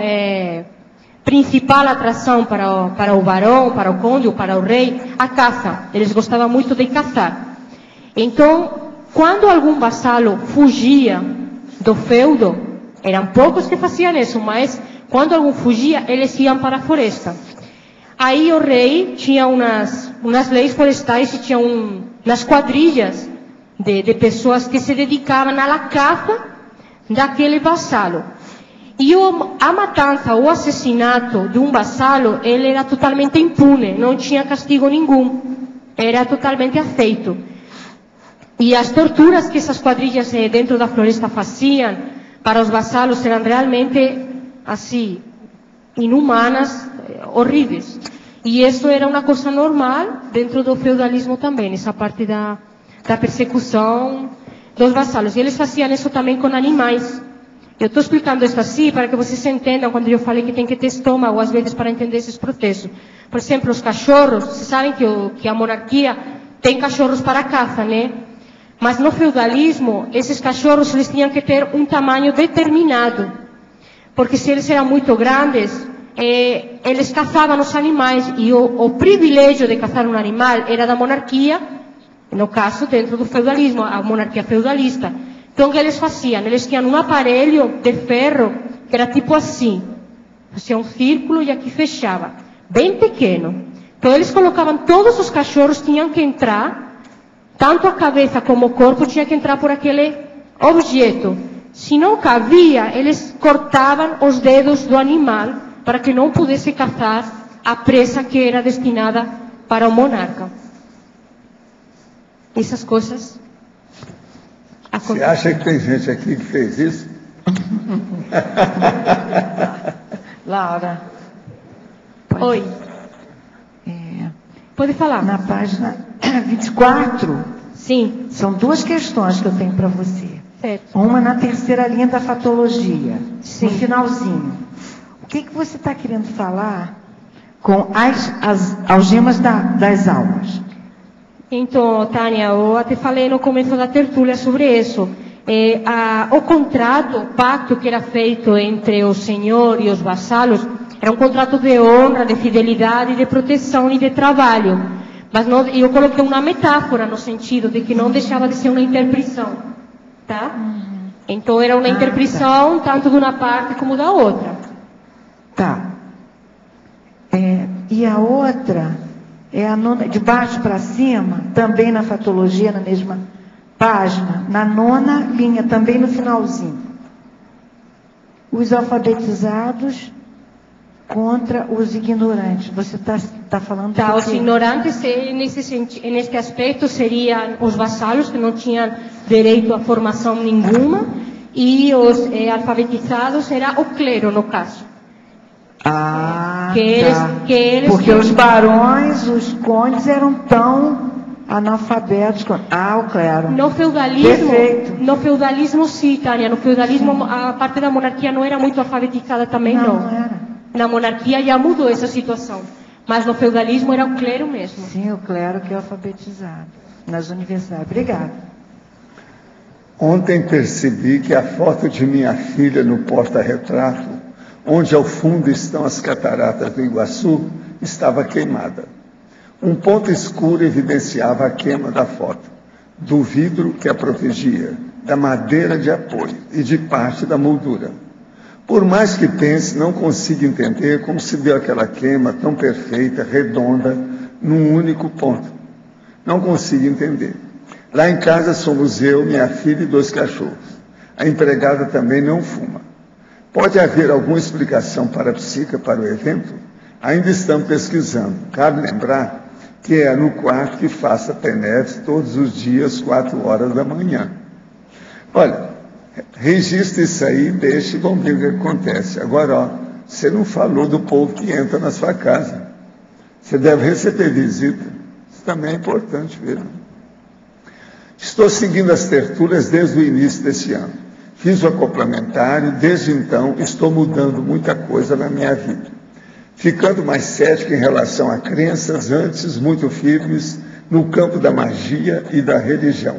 principal atração para o barão, para o conde ou para o rei, a caça. Eles gostavam muito de caçar. Então, quando algum vassalo fugia do feudo, eram poucos que faziam isso, mas quando algum fugia, eles iam para a floresta. Aí o rei tinha umas leis florestais e tinha umas quadrilhas de pessoas que se dedicavam à caça daquele vassalo. E a matança ou assassinato de um vassalo, ele era totalmente impune, não tinha castigo nenhum, era totalmente aceito. E as torturas que essas quadrilhas dentro da floresta faziam para os vassalos eram realmente, assim, inumanas, horríveis. E isso era uma coisa normal dentro do feudalismo também, essa parte da persecução dos vassalos. E eles faziam isso também com animais. Eu estou explicando isso assim para que vocês entendam quando eu falei que tem que ter estômago, às vezes, para entender esses processos. Por exemplo, os cachorros, vocês sabem que a monarquia tem cachorros para caça, né? Mas no feudalismo, esses cachorros eles tinham que ter um tamanho determinado. Porque se eles eram muito grandes, eles caçavam os animais. E o privilégio de caçar um animal era da monarquia, no caso, dentro do feudalismo, a monarquia feudalista. Então, o que eles faziam? Eles tinham um aparelho de ferro que era tipo assim. Fazia um círculo e aqui fechava. Bem pequeno. Então, eles colocavam, todos os cachorros tinham que entrar, tanto a cabeça como o corpo tinha que entrar por aquele objeto. Se não cabia, eles cortavam os dedos do animal para que não pudesse caçar a presa que era destinada para o monarca. Essas coisas acontecem. Você acha que tem gente aqui que fez isso? Laura. Oi. Pode falar. Na página 24. Sim. São duas questões que eu tenho para você. Certo. Uma na terceira linha da fatologia. Sim. No finalzinho. O que você está querendo falar com as algemas das almas? Então, Tânia, eu até falei no começo da tertúlia sobre isso. O contrato, o pacto que era feito entre o senhor e os vassalos, era um contrato de honra, de fidelidade, de proteção e de trabalho. Mas não, eu coloquei uma metáfora no sentido de que não deixava de ser uma interpretação. Tá? Então era uma interpretação tanto de uma parte como da outra. Tá. E a outra é a nona, de baixo para cima, também na fatologia, na mesma página, na nona linha, também no finalzinho. Os alfabetizados contra os ignorantes. Você está falando... Tá, os ignorantes, nesse aspecto, seriam os vassalos, que não tinham direito à formação nenhuma, e os alfabetizados era o clero, no caso. Porque os barões, os condes eram tão analfabetos. O clero. No feudalismo sim, Tânia. No feudalismo, a parte da monarquia não era muito alfabetizada também, não. Não era. Na monarquia já mudou essa situação. Mas no feudalismo era o clero mesmo. Sim, o clero que é alfabetizado. Nas universidades. Obrigada. Ontem percebi que a foto de minha filha no porta-retrato, onde ao fundo estão as cataratas do Iguaçu, estava queimada. Um ponto escuro evidenciava a queima da foto, do vidro que a protegia, da madeira de apoio e de parte da moldura. Por mais que pense, não consigo entender como se deu aquela queima tão perfeita, redonda, num único ponto. Não consigo entender. Lá em casa somos eu, minha filha e 2 cachorros. A empregada também não fuma. Pode haver alguma explicação parapsíquica para o evento? Ainda estamos pesquisando. Cabe lembrar que é no quarto que faça PNEVs todos os dias, 4 horas da manhã. Olha, registre isso aí, deixe e vamos ver o que acontece. Agora, você não falou do povo que entra na sua casa. Você deve receber visita. Isso também é importante ver. Estou seguindo as tertúlias desde o início desse ano. Fiz o acoplamentário, desde então estou mudando muita coisa na minha vida. Ficando mais cético em relação a crenças antes muito firmes no campo da magia e da religião.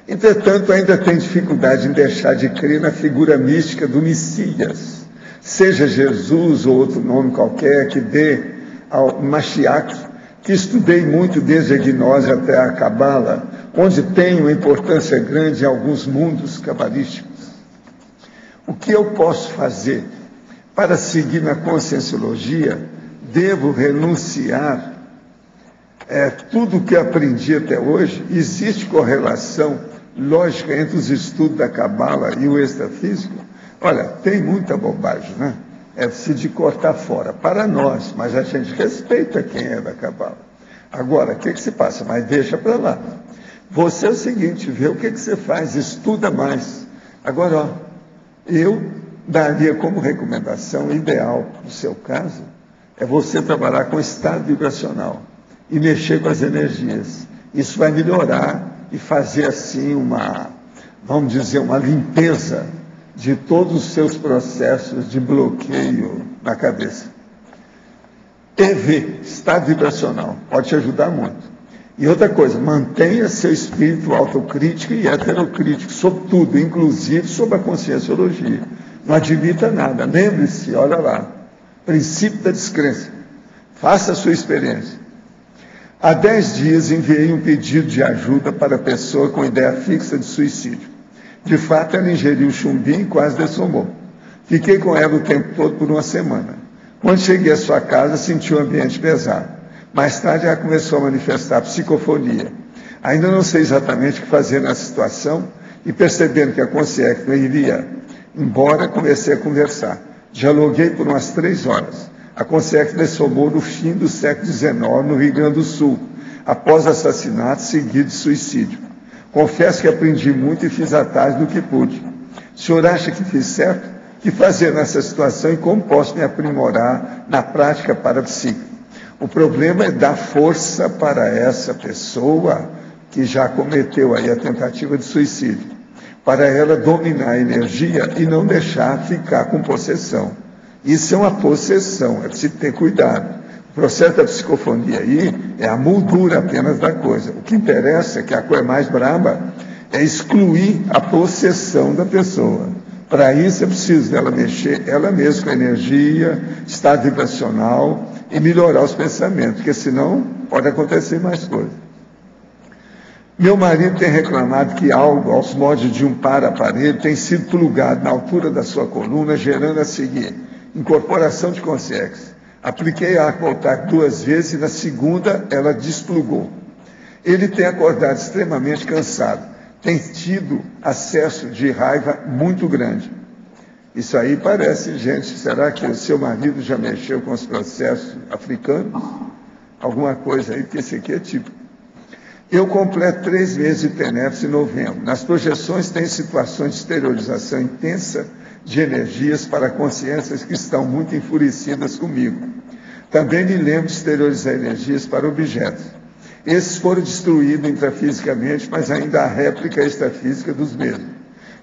Entretanto, ainda tenho dificuldade em deixar de crer na figura mística do Messias, seja Jesus ou outro nome qualquer que dê ao Mashiach, que estudei muito desde a gnose até a Cabala, onde tem uma importância grande em alguns mundos cabalísticos. O que eu posso fazer para seguir na conscienciologia? Devo renunciar tudo o que aprendi até hoje? Existe correlação lógica entre os estudos da Cabala e o extrafísico? Olha, tem muita bobagem, né? É de cortar fora para nós, mas a gente respeita quem é da Cabala. Agora, o que se passa? Mas deixa para lá. Você é o seguinte, vê o que você faz, estuda mais. Agora, eu daria como recomendação ideal, no seu caso, é você trabalhar com estado vibracional e mexer com as energias. Isso vai melhorar e fazer assim vamos dizer, uma limpeza de todos os seus processos de bloqueio na cabeça. EV, estado vibracional, pode te ajudar muito. E outra coisa, mantenha seu espírito autocrítico e heterocrítico sobre tudo, inclusive sobre a conscienciologia. Não admita nada. Lembre-se, olha lá, princípio da descrença. Faça a sua experiência. Há 10 dias enviei um pedido de ajuda para a pessoa com ideia fixa de suicídio. De fato, ela ingeriu chumbinho e quase dessomou. Fiquei com ela o tempo todo por uma semana. Quando cheguei à sua casa, senti um ambiente pesado. Mais tarde, ela começou a manifestar psicofonia. Ainda não sei exatamente o que fazer nessa situação e, percebendo que a consciência não iria embora, comecei a conversar. Dialoguei por umas 3 horas. A consciência dessomou no fim do século XIX, no Rio Grande do Sul, após assassinato seguido de suicídio. Confesso que aprendi muito e fiz atrás do que pude. O senhor acha que fiz certo? O que fazer nessa situação e como posso me aprimorar na prática parapsíquica? O problema é dar força para essa pessoa que já cometeu aí a tentativa de suicídio, para ela dominar a energia e não deixar ficar com possessão. Isso é uma possessão, é preciso ter cuidado. O processo da psicofonia aí é a moldura apenas da coisa. O que interessa, que a coisa mais braba, é excluir a possessão da pessoa. Para isso é preciso dela mexer ela mesma com a energia, estado vibracional e melhorar os pensamentos, porque senão pode acontecer mais coisas. Meu marido tem reclamado que algo, aos moldes de um para-aparelho, tem sido plugado na altura da sua coluna, gerando a seguir: incorporação de consciência. Apliquei a Arco-Voltaico 2 vezes e na segunda ela desplugou. Ele tem acordado extremamente cansado. Tem tido acesso de raiva muito grande. Isso aí parece, gente, será que o seu marido já mexeu com os processos africanos? Alguma coisa aí, porque esse aqui é típico. Eu completo 3 meses de penetro em novembro. Nas projeções tem situações de exteriorização intensa de energias para consciências que estão muito enfurecidas comigo. Também me lembro de exteriorizar energias para objetos. Esses foram destruídos intrafisicamente, mas ainda há réplica extrafísica dos mesmos.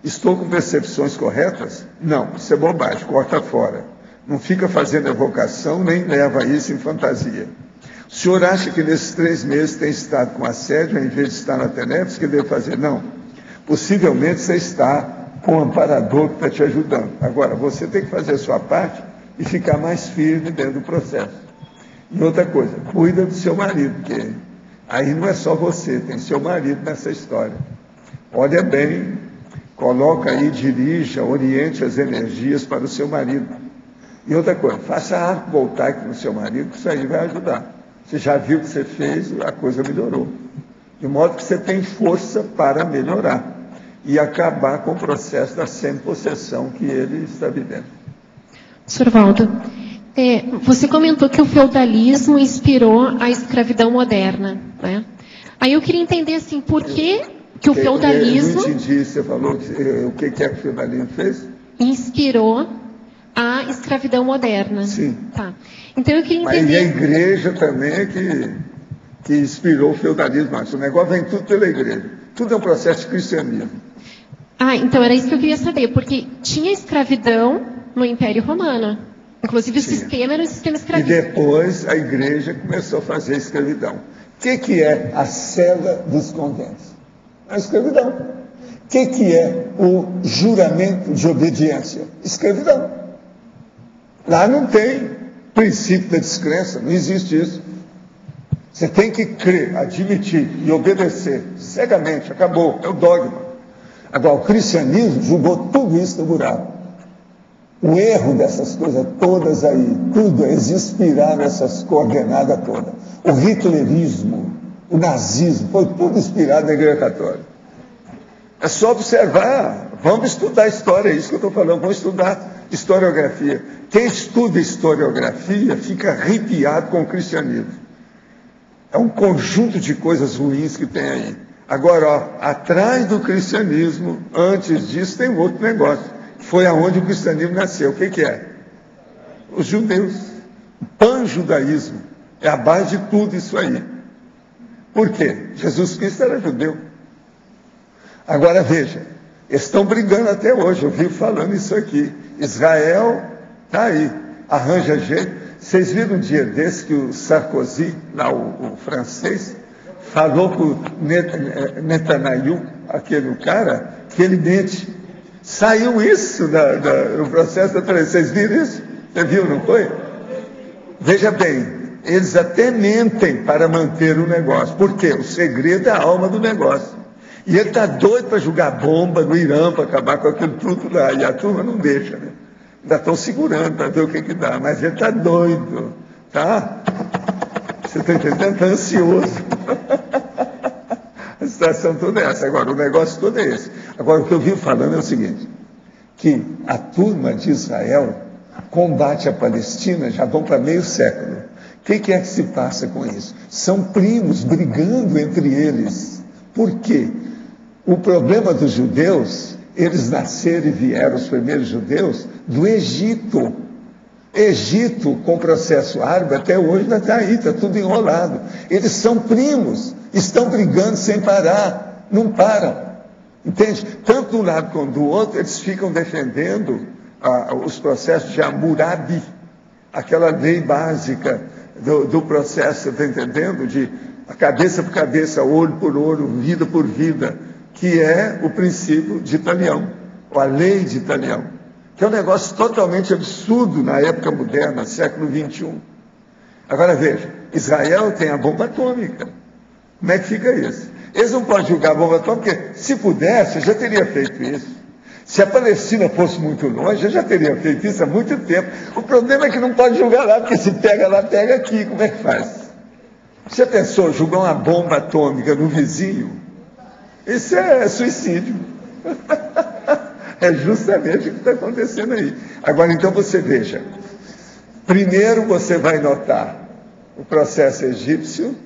Estou com percepções corretas? Não, isso é bobagem, corta fora. Não fica fazendo evocação, nem leva isso em fantasia. O senhor acha que nesses 3 meses tem estado com assédio, ao invés de estar na TENEPS, que deve fazer? Não. Possivelmente você está com um amparador que está te ajudando. Agora, você tem que fazer a sua parte e ficar mais firme dentro do processo. E outra coisa, cuida do seu marido, porque aí não é só você, tem seu marido nessa história. Olha bem, coloca aí, dirija, oriente as energias para o seu marido. E outra coisa, faça Arco-Voltaico no seu marido, que isso aí vai ajudar. Você já viu o que você fez, a coisa melhorou. De modo que você tem força para melhorar e acabar com o processo da semi-possessão que ele está vivendo. Sr. Valdo, você comentou que o feudalismo inspirou a escravidão moderna, né? Aí eu queria entender, assim, por que o feudalismo... Eu não entendi, você falou o que é que o feudalismo fez? Inspirou a escravidão moderna. Sim. Tá. Então eu queria entender... Mas e a igreja também é que inspirou o feudalismo. O negócio vem tudo pela igreja. Tudo é um processo de cristianismo. Ah, então era isso que eu queria saber, porque tinha escravidão no Império Romano. Inclusive o sistema era um sistema escravista. E depois a igreja começou a fazer a escravidão. O que é a cela dos conventos? A escravidão. O que é o juramento de obediência? Escravidão. Lá não tem princípio da descrença, não existe isso. Você tem que crer, admitir e obedecer cegamente, acabou, é o dogma. Agora, o cristianismo jogou tudo isso no buraco. O erro dessas coisas todas aí, tudo, eles inspiraram essas coordenadas todas. O hitlerismo, o nazismo, foi tudo inspirado na Igreja Católica. É só observar, vamos estudar história, é isso que eu estou falando, vamos estudar historiografia. Quem estuda historiografia fica arrepiado com o cristianismo. É um conjunto de coisas ruins que tem aí. Agora, ó, atrás do cristianismo, antes disso, tem outro negócio. Foi aonde o cristianismo nasceu. O que é? Os judeus. O pan-judaísmo. É a base de tudo isso aí. Por quê? Jesus Cristo era judeu. Agora, veja, eles estão brigando até hoje. Eu vivo falando isso aqui. Israel está aí. Arranja jeito. Vocês viram um dia desse que o Sarkozy, lá o francês, falou para o Netanyahu, aquele cara, que ele mente. Saiu isso no processo da televisão. Vocês viram isso? Você viu, não foi? Veja bem, eles até mentem para manter o negócio. Por quê? O segredo é a alma do negócio. E ele está doido para jogar bomba no Irã, para acabar com aquilo tudo lá. E a turma não deixa, né? Ainda estão segurando para ver o que dá. Mas ele está doido, tá? Você está entendendo? Está ansioso. A situação toda é essa. Agora, o negócio todo é esse. Agora, o que eu vi falando é o seguinte, que a turma de Israel combate a Palestina, já vão para meio século. O que é que se passa com isso? São primos brigando entre eles. Por quê? O problema dos judeus, eles nasceram e vieram, os primeiros judeus, do Egito. Egito, com processo árabe, até hoje ainda está aí, está tudo enrolado. Eles são primos, estão brigando sem parar, não param. Entende? Tanto de um lado como do outro, eles ficam defendendo os processos de Hammurabi, aquela lei básica do processo, está entendendo? De cabeça por cabeça, olho por olho, vida por vida, que é o princípio de Italião, ou a lei de Italião, que é um negócio totalmente absurdo na época moderna, século XXI. Agora veja, Israel tem a bomba atômica. Como é que fica isso? Eles não podem julgar a bomba atômica, porque se pudesse, já teria feito isso. Se a Palestina fosse muito longe, eu já teria feito isso há muito tempo. O problema é que não pode julgar lá, porque se pega lá, pega aqui. Como é que faz? Você pensou jogar uma bomba atômica no vizinho? Isso é suicídio. É justamente o que está acontecendo aí. Agora, então, você veja. Primeiro, você vai notar o processo egípcio,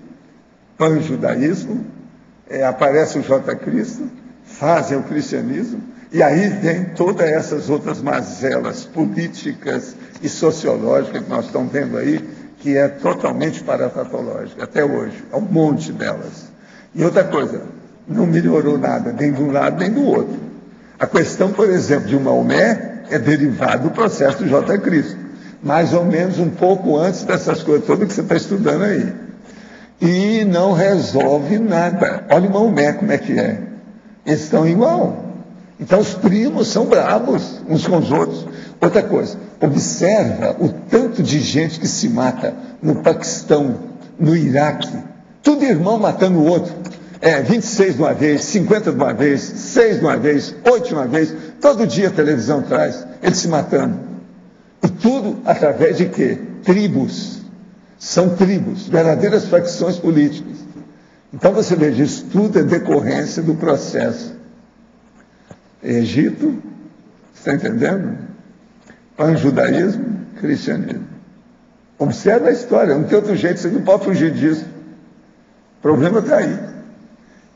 pan-judaísmo, aparece o J. Cristo, fazem o cristianismo, e aí vem todas essas outras mazelas políticas e sociológicas que nós estamos vendo aí, que é totalmente paratatológica, até hoje, é um monte delas. E outra coisa, não melhorou nada, nem de um lado nem do outro. A questão, por exemplo, de Maomé é derivada do processo do J. Cristo, mais ou menos um pouco antes dessas coisas todas que você está estudando aí. E não resolve nada. Olha o Maomé como é que é. Eles estão igual. Então os primos são bravos uns com os outros. Outra coisa, observa o tanto de gente que se mata no Paquistão, no Iraque. Tudo irmão matando o outro. 26 de uma vez, 50 de uma vez, 6 de uma vez, 8 de uma vez. Todo dia a televisão traz eles se matando. E tudo através de quê? Tribos. São tribos, verdadeiras facções políticas. Então você veja, isso tudo é decorrência do processo. Egito, está entendendo? Pan-judaísmo, cristianismo. Observa a história, não tem outro jeito, você não pode fugir disso. O problema está aí.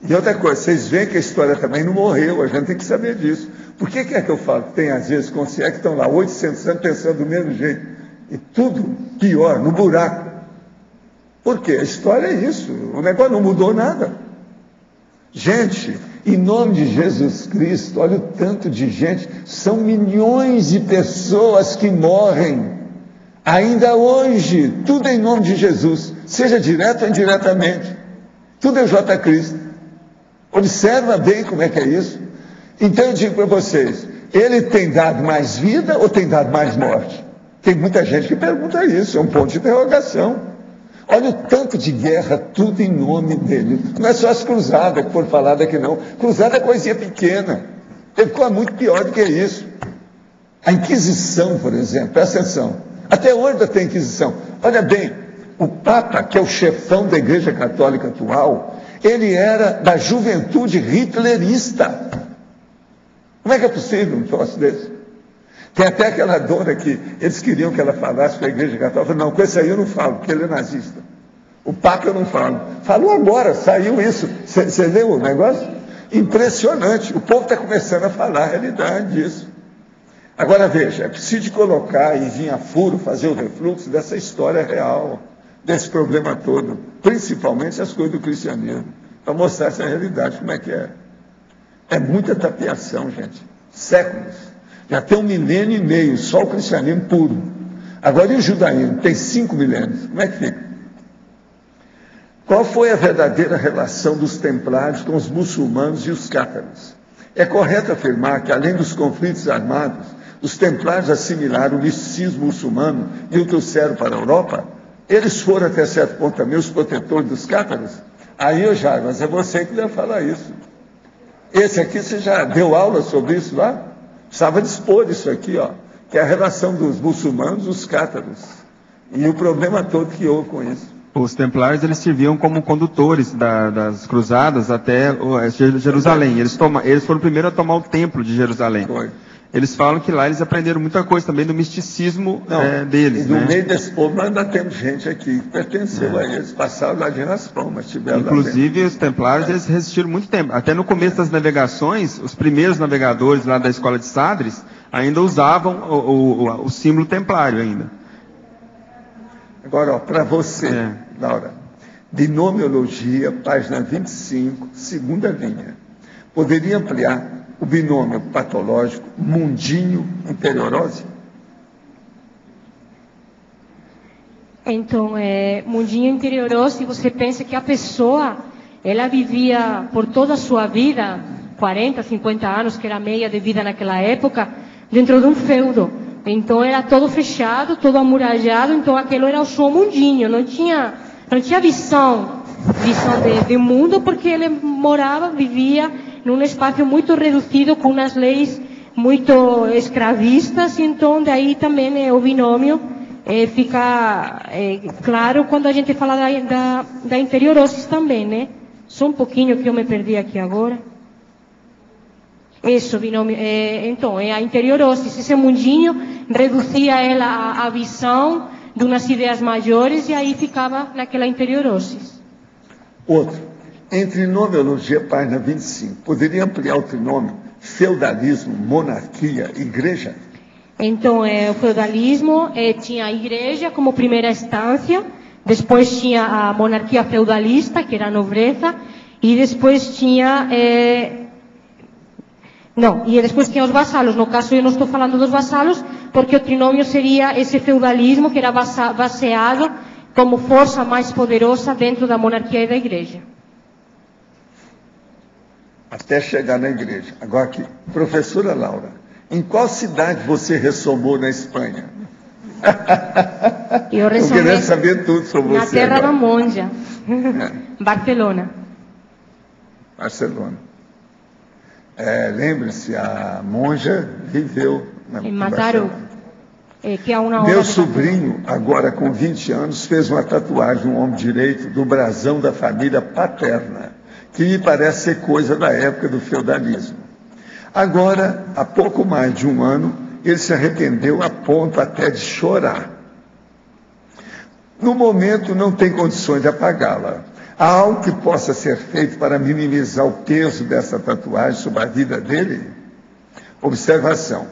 E outra coisa, vocês veem que a história também não morreu, a gente tem que saber disso. Por que é que eu falo que tem, às vezes, consciência que estão lá 800 anos pensando do mesmo jeito? E tudo pior, no buraco. Por quê? A história é isso, o negócio não mudou nada. Gente, em nome de Jesus Cristo, olha o tanto de gente, são milhões de pessoas que morrem, ainda hoje, tudo em nome de Jesus, seja direto ou indiretamente, tudo é J. Cristo. Observa bem como é que é isso. Então eu digo para vocês, ele tem dado mais vida ou tem dado mais morte? Tem muita gente que pergunta isso, é um ponto de interrogação. Olha o tanto de guerra, tudo em nome dele. Não é só as cruzadas que foram faladas aqui não. Cruzada é coisinha pequena. Teve coisa muito pior do que isso. A Inquisição, por exemplo, presta atenção. Até hoje ainda tem Inquisição. Olha bem, o Papa, que é o chefão da Igreja Católica atual, ele era da juventude hitlerista. Como é que é possível um troço desse? Tem até aquela dona que eles queriam que ela falasse com a Igreja Católica. Eu falei, não, com esse aí eu não falo, porque ele é nazista. O Papa eu não falo. Falou agora, saiu isso. Você leu o negócio? Impressionante. O povo está começando a falar a realidade disso. Agora veja, é preciso colocar e vir a furo, fazer o refluxo dessa história real, desse problema todo. Principalmente as coisas do cristianismo. Para mostrar essa realidade, como é que é. É muita tapiação, gente. Séculos. Já tem 1,5 milênio, só o cristianismo puro. Agora, e o judaísmo? Tem 5 milênios. Como é que fica? Qual foi a verdadeira relação dos templários com os muçulmanos e os cátaros? É correto afirmar que, além dos conflitos armados, os templários assimilaram o misticismo muçulmano e o trouxeram para a Europa? Eles foram, até certo ponto, também os protetores dos cátaros? Aí, ô Jair, mas é você que deve falar isso. Esse aqui, você já deu aula sobre isso lá? Precisava dispor isso aqui, ó, que é a relação dos muçulmanos e os cátaros. E o problema todo que houve com isso. Os templários, eles serviam como condutores das cruzadas até Jerusalém. Eles foram primeiro a tomar o templo de Jerusalém. Foi. Eles falam que lá eles aprenderam muita coisa também do misticismo deles. E no meio desse povo nós ainda temos gente aqui que pertenceu a eles, passaram lá de raspão, mas tiveram inclusive os templários, eles resistiram muito tempo. Até no começo das navegações, os primeiros navegadores lá da escola de Sadres ainda usavam o símbolo templário ainda. Agora, para você, Laura, binomiologia, página 25, segunda linha. Poderia ampliar o binômio patológico mundinho-interiorose? Então, mundinho-interiorose, você pensa que a pessoa, ela vivia por toda a sua vida, 40, 50 anos, que era a média de vida naquela época, dentro de um feudo. Então, era todo fechado, todo amurallado, então aquilo era o seu mundinho, não tinha visão de mundo, porque ele vivia num espaço muito reduzido, com umas leis muito escravistas, então daí também o binômio fica claro quando a gente fala da interiorose também, né? Só um pouquinho que eu me perdi aqui agora. Isso, binômio, então, a interiorose, esse mundinho reduzia ela a visão de umas ideias maiores e aí ficava naquela interiorose. Outro. Em trinomiologia, página 25, poderia ampliar o trinômio feudalismo, monarquia, igreja? Então, o feudalismo tinha a igreja como primeira instância, depois tinha a monarquia feudalista, que era a nobreza, e depois tinha... e depois tinha os vassalos. No caso, eu não estou falando dos vassalos, porque o trinômio seria esse feudalismo que era baseado como força mais poderosa dentro da monarquia e da igreja. Até chegar na igreja. Agora aqui, professora Laura, em qual cidade você ressomou na Espanha? Eu ressomei. Eu queria saber tudo sobre você. Na terra agora. da monja. Barcelona. Barcelona. Lembre-se, a monja viveu em Mataró. Que é uma Meu sobrinho, agora com 20 anos, fez uma tatuagem no ombro direito do brasão da família paterna, que me parece ser coisa da época do feudalismo. Agora, há pouco mais de um ano, ele se arrependeu a ponto até de chorar. No momento, não tem condições de apagá-la. Há algo que possa ser feito para minimizar o peso dessa tatuagem sobre a vida dele? Observação.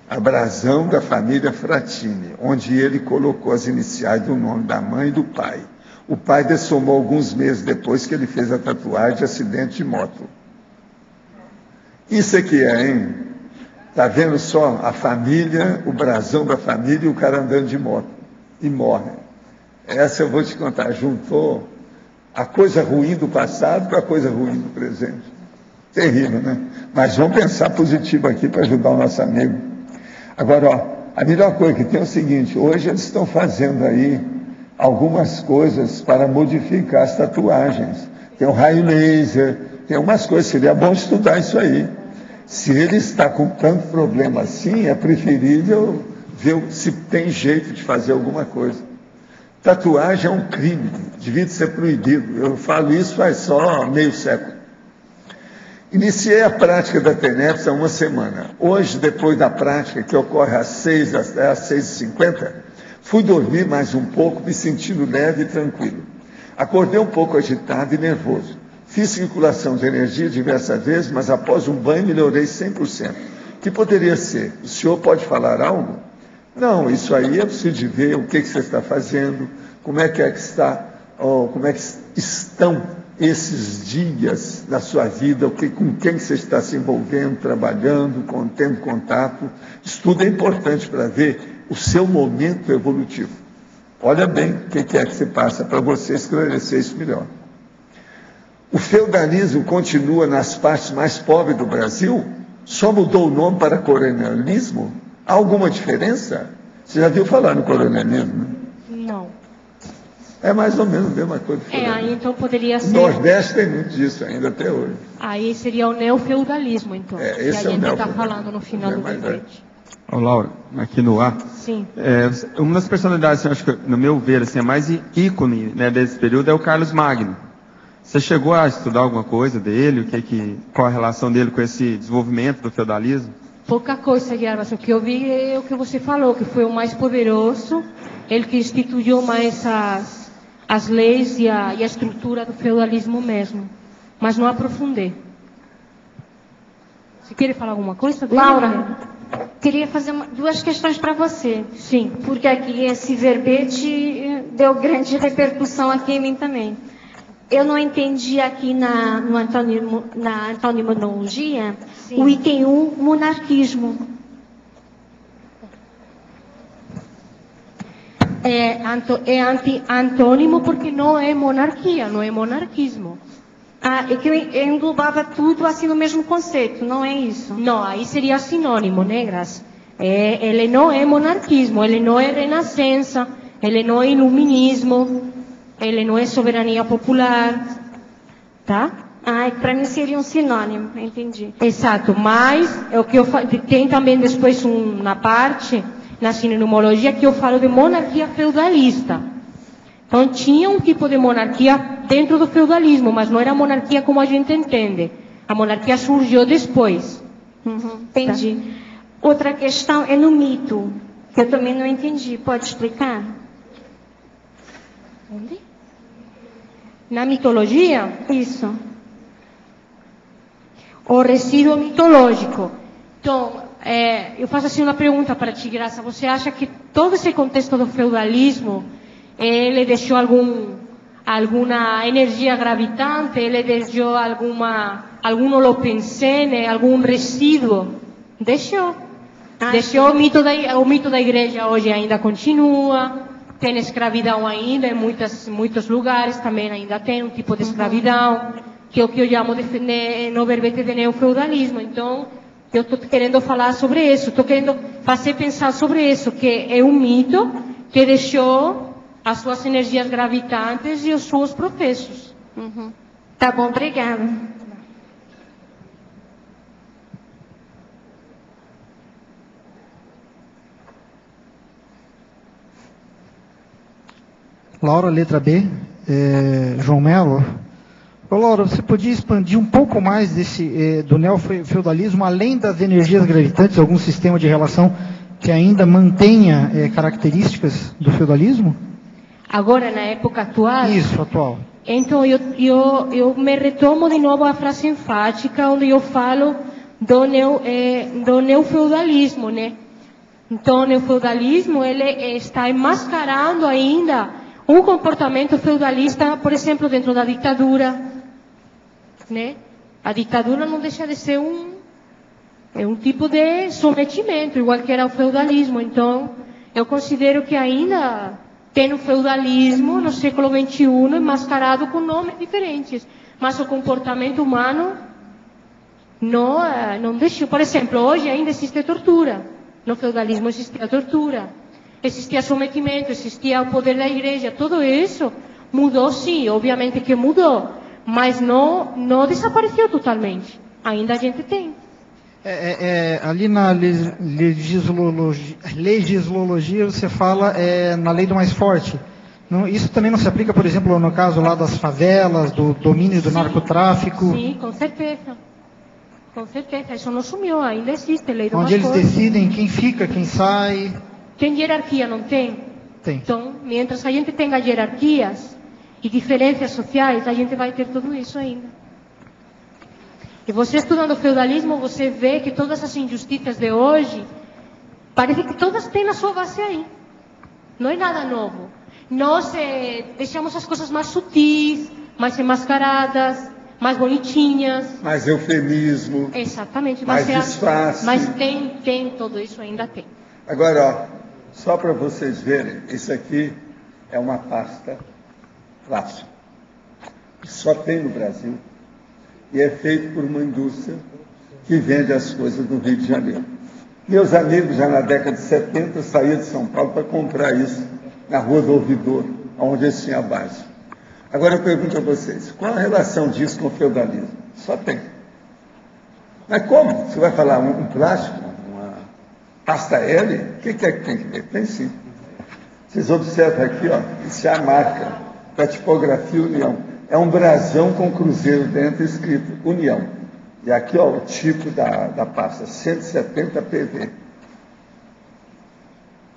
A brasão da família Fratini, onde ele colocou as iniciais do nome da mãe e do pai. O pai dessomou alguns meses depois que ele fez a tatuagem de acidente de moto. Isso aqui hein? Está vendo só a família, o brasão da família e o cara andando de moto. E morre. Essa eu vou te contar. Juntou a coisa ruim do passado com a coisa ruim do presente. Terrível, né? Mas vamos pensar positivo aqui para ajudar o nosso amigo. Agora, a melhor coisa que tem é o seguinte, hoje eles estão fazendo aí algumas coisas para modificar as tatuagens. Tem o raio laser, tem umas coisas, seria bom estudar isso aí. Se ele está com tanto problema assim, é preferível ver se tem jeito de fazer alguma coisa. Tatuagem é um crime, devia ser proibido. Eu falo isso faz só meio século. Iniciei a prática da TENEPS há uma semana. Hoje, depois da prática, que ocorre às 6h50, fui dormir mais um pouco, me sentindo leve e tranquilo. Acordei um pouco agitado e nervoso. Fiz circulação de energia diversas vezes, mas após um banho melhorei 100%. Que poderia ser? O senhor pode falar algo? Não, isso aí é preciso de ver o que você está fazendo, como é que está, como é que estão esses dias da sua vida, com quem você está se envolvendo, trabalhando, tendo contato. Isso tudo é importante para ver o seu momento evolutivo. Olha bem o que é que se passa para você esclarecer isso melhor. O feudalismo continua nas partes mais pobres do Brasil? Só mudou o nome para coronelismo? Há alguma diferença? Você já viu falar no coronelismo? Não. É mais ou menos a mesma coisa. Aí então poderia ser... O Nordeste tem muito disso ainda até hoje. Aí seria o neofeudalismo, então. Que a gente está falando no final do debate. Ô, Laura, aqui no ar. Sim. Uma das personalidades, acho que, no meu ver, assim, a mais ícone, né, desse período é o Carlos Magno. Você chegou a estudar alguma coisa dele? Qual a relação dele com esse desenvolvimento do feudalismo? Pouca coisa, Guilherme. O que eu vi é o que você falou, que foi o mais poderoso, ele que instituiu mais as leis e a estrutura do feudalismo mesmo. Mas não aprofundei. Você quer falar alguma coisa? Laura, queria fazer duas questões para você. Sim. Porque aqui esse verbete deu grande repercussão aqui em mim também. Eu não entendi aqui na antonimologia o item 1, monarquismo. É antônimo porque não é monarquia, não é monarquismo. É que eu englobava tudo assim no mesmo conceito, não é isso? Não, aí seria sinônimo, né, Graça? Ele não é monarquismo, ele não é renascença, ele não é iluminismo, ele não é soberania popular, tá? Para mim seria um sinônimo, entendi. Exato, mas é o que eu tem também depois na parte, na sinonimologia, que eu falo de monarquia feudalista. Então tinha um tipo de monarquia dentro do feudalismo, mas não era monarquia como a gente entende. A monarquia surgiu depois. Entendi. Tá. Outra questão é no mito, que eu também não entendi. Pode explicar? Onde? Na mitologia? Isso. O resíduo mitológico. Então, eu faço assim uma pergunta para ti, Graça. Você acha que todo esse contexto do feudalismo, ele deixou alguma energia gravitante, ele deixou algum holopensene, algum resíduo? Deixou. Deixou o mito da igreja hoje ainda continua, tem escravidão ainda em muitos lugares, também ainda tem um tipo de escravidão, que é o que eu chamo no verbete de neofeudalismo. Então, eu estou querendo falar sobre isso, estou querendo fazer pensar sobre isso, que é um mito que deixou as suas energias gravitantes e os seus processos. Tá bom, obrigada. Laura, letra B, João Melo. Ô, Laura, você podia expandir um pouco mais do neofeudalismo, além das energias gravitantes, algum sistema de relação que ainda mantenha características do feudalismo? Agora, na época atual? Isso, atual. Então, eu me retomo de novo a frase enfática, onde eu falo do neofeudalismo, né? Então, o neofeudalismo, ele está enmascarando ainda um comportamento feudalista, por exemplo, dentro da ditadura, né? A ditadura não deixa de ser um tipo de sometimento, igual que era o feudalismo. Então, eu considero que ainda tem o feudalismo no século XXI enmascarado com nomes diferentes, mas o comportamento humano não deixou. Por exemplo, hoje ainda existe tortura. No feudalismo existia tortura, existia sometimento, existia o poder da igreja. Tudo isso mudou, sim, obviamente que mudou, mas não desapareceu totalmente. Ainda a gente tem. Ali na legislologia você fala na lei do mais forte. Não, isso também não se aplica, por exemplo, no caso lá das favelas, do domínio do narcotráfico? Sim, com certeza. Com certeza, isso não sumiu, ainda existe a lei do mais forte. Onde eles decidem quem fica, quem sai. Tem hierarquia, não tem? Tem. Então, mientras a gente tenha hierarquias e diferenças sociais, a gente vai ter tudo isso ainda. E você estudando o feudalismo, você vê que todas as injustiças de hoje, parece que todas têm a sua base aí. Não é nada novo. Nós deixamos as coisas mais sutis, mais enmascaradas, mais bonitinhas. Mais eufemismo. Exatamente. Mais disfarce. Mas tem tudo isso, ainda tem. Agora, ó, Só para vocês verem, isso aqui é uma pasta plástica. Só tem no Brasil. E é feito por uma indústria que vende as coisas do Rio de Janeiro. Meus amigos, já na década de 70, saíam de São Paulo para comprar isso na Rua do Ouvidor, onde eles tinham a base. Agora eu pergunto a vocês, qual a relação disso com o feudalismo? Só tem. Mas como? Você vai falar um plástico, uma pasta L? O que é que tem que ver? Tem sim. Vocês observam aqui, ó, isso é a marca da tipografia União. É um brasão com cruzeiro dentro escrito União. E aqui, ó, o tipo da pasta, 170 PV.